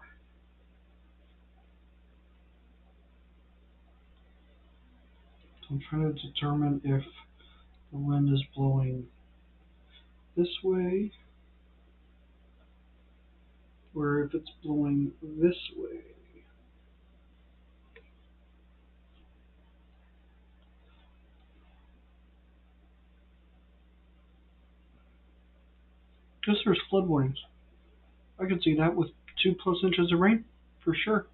So I'm trying to determine if the wind is blowing this way or if it's blowing this way. Guess there's flood warnings. I can see that with 2+ inches of rain, for sure.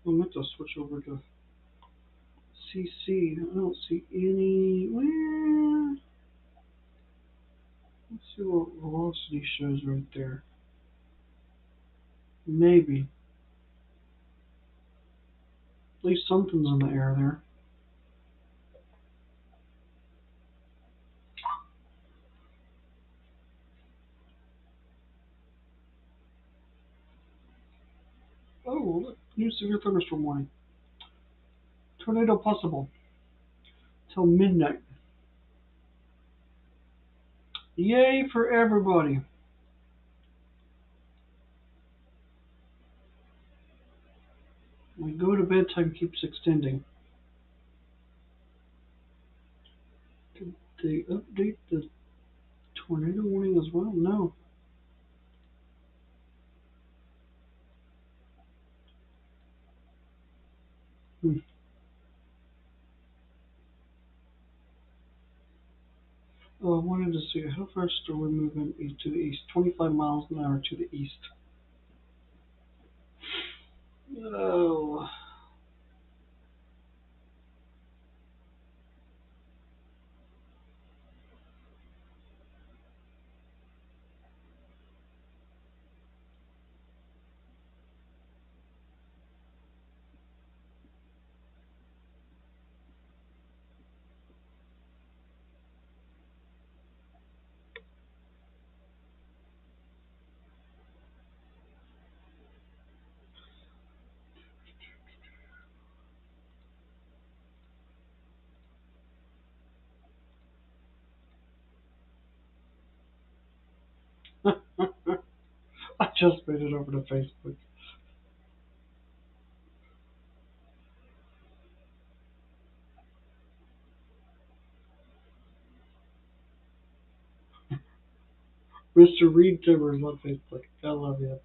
I meant to switch over to CC. I don't see any. Well, let's see what velocity shows right there. Maybe. At least something's in the air there. Oh, look. New severe thunderstorm warning. Tornado possible. Till midnight. Yay for everybody. My go to bed time keeps extending. Did they update the tornado warning as well? No. Hmm. Oh, I wanted to see how fast are we moving to the east? 25 miles an hour to the east. Oh. I just made it over to Facebook. Mr. Reed Timbers on Facebook. I love you.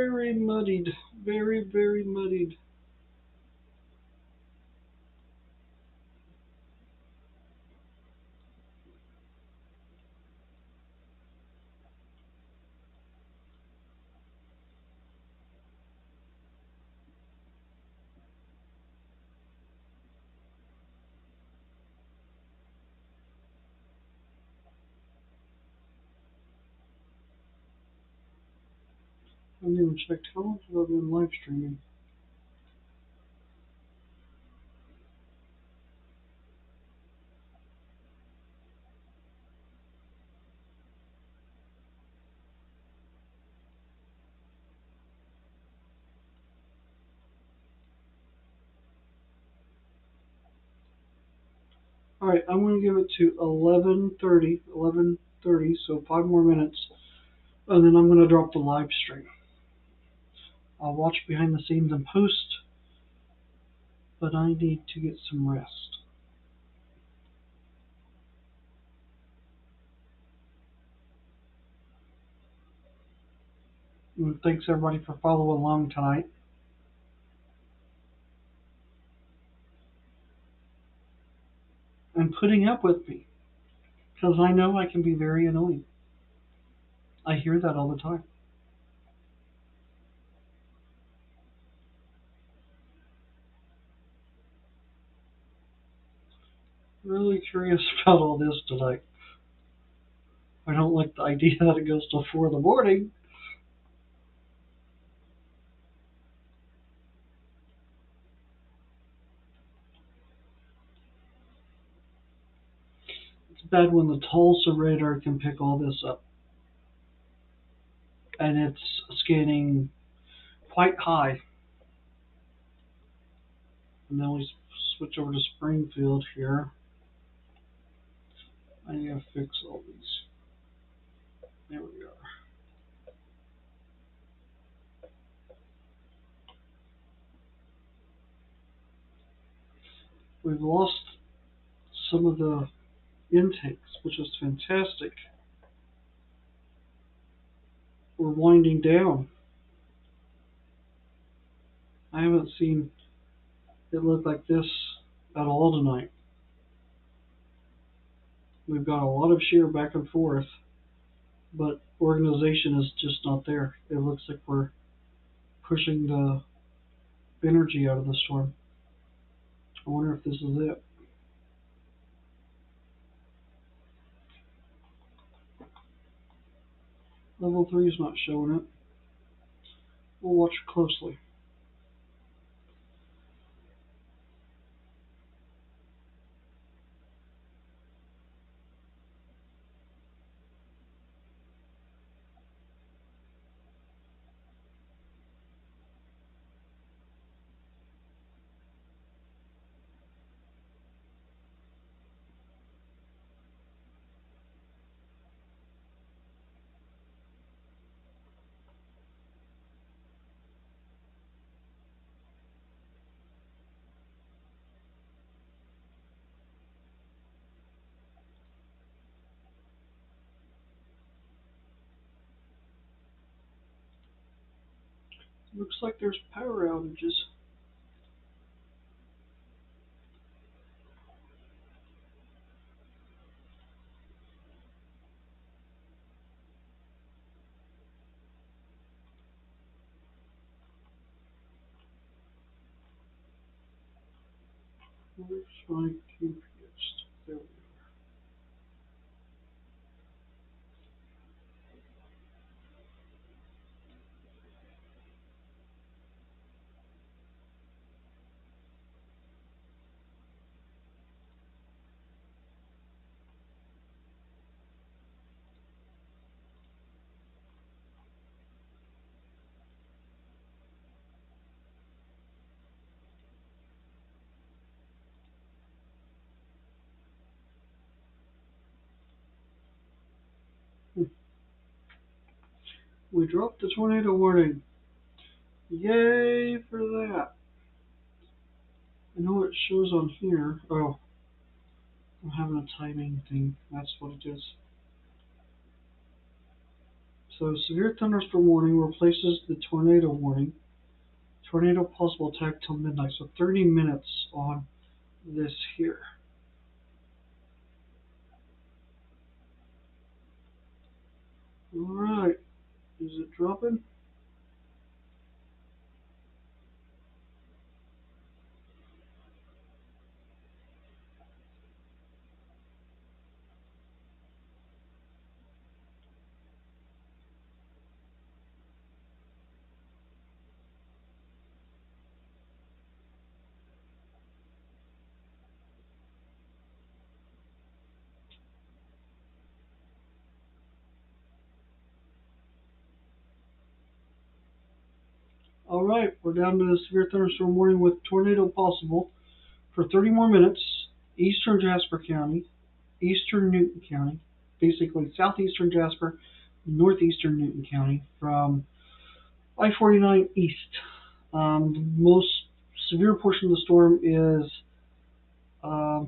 very muddied. Very, very muddied. I haven't even checked how long have I been live streaming. Alright, I'm going to give it to 11:30, 11:30, so 5 more minutes, and then I'm going to drop the live stream. I'll watch behind the scenes and post, but I need to get some rest. And thanks everybody for following along tonight. And putting up with me, because I know I can be very annoying. I hear that all the time. Really curious about all this tonight. I don't like the idea that it goes till 4 in the morning. It's bad when the Tulsa radar can pick all this up. And it's scanning quite high. And then we switch over to Springfield here. I need to fix all these. There we are. We've lost some of the intakes, which is fantastic. We're winding down. I haven't seen it look like this at all tonight. We've got a lot of shear back and forth, but organization is just not there. It looks like we're pushing the energy out of the storm. I wonder if this is it. Level 3 is not showing it. We'll watch closely. Looks like there's power outages. Where's my QPS? There we go. We dropped the tornado warning. Yay for that. I know it shows on here. Oh, I'm having a timing thing. That's what it is. So severe thunderstorm warning replaces the tornado warning. Tornado possible attack till midnight. So 30 minutes on this here. Alright. Is it dropping? Alright, we're down to the severe thunderstorm warning with tornado possible for 30 more minutes. Eastern Jasper County, eastern Newton County, basically southeastern Jasper, northeastern Newton County, from I-49 east. The most severe portion of the storm is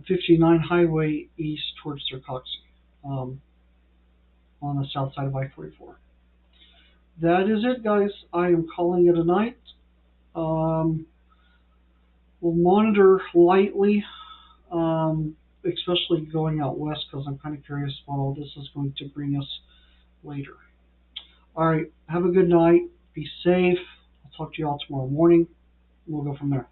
59 Highway east towards Circoxie, on the south side of I-44. That is it, guys. I am calling it a night. We'll monitor lightly, especially going out west, because I'm kind of curious what all this is going to bring us later. All right, have a good night. Be safe. I'll talk to you all tomorrow morning. We'll go from there.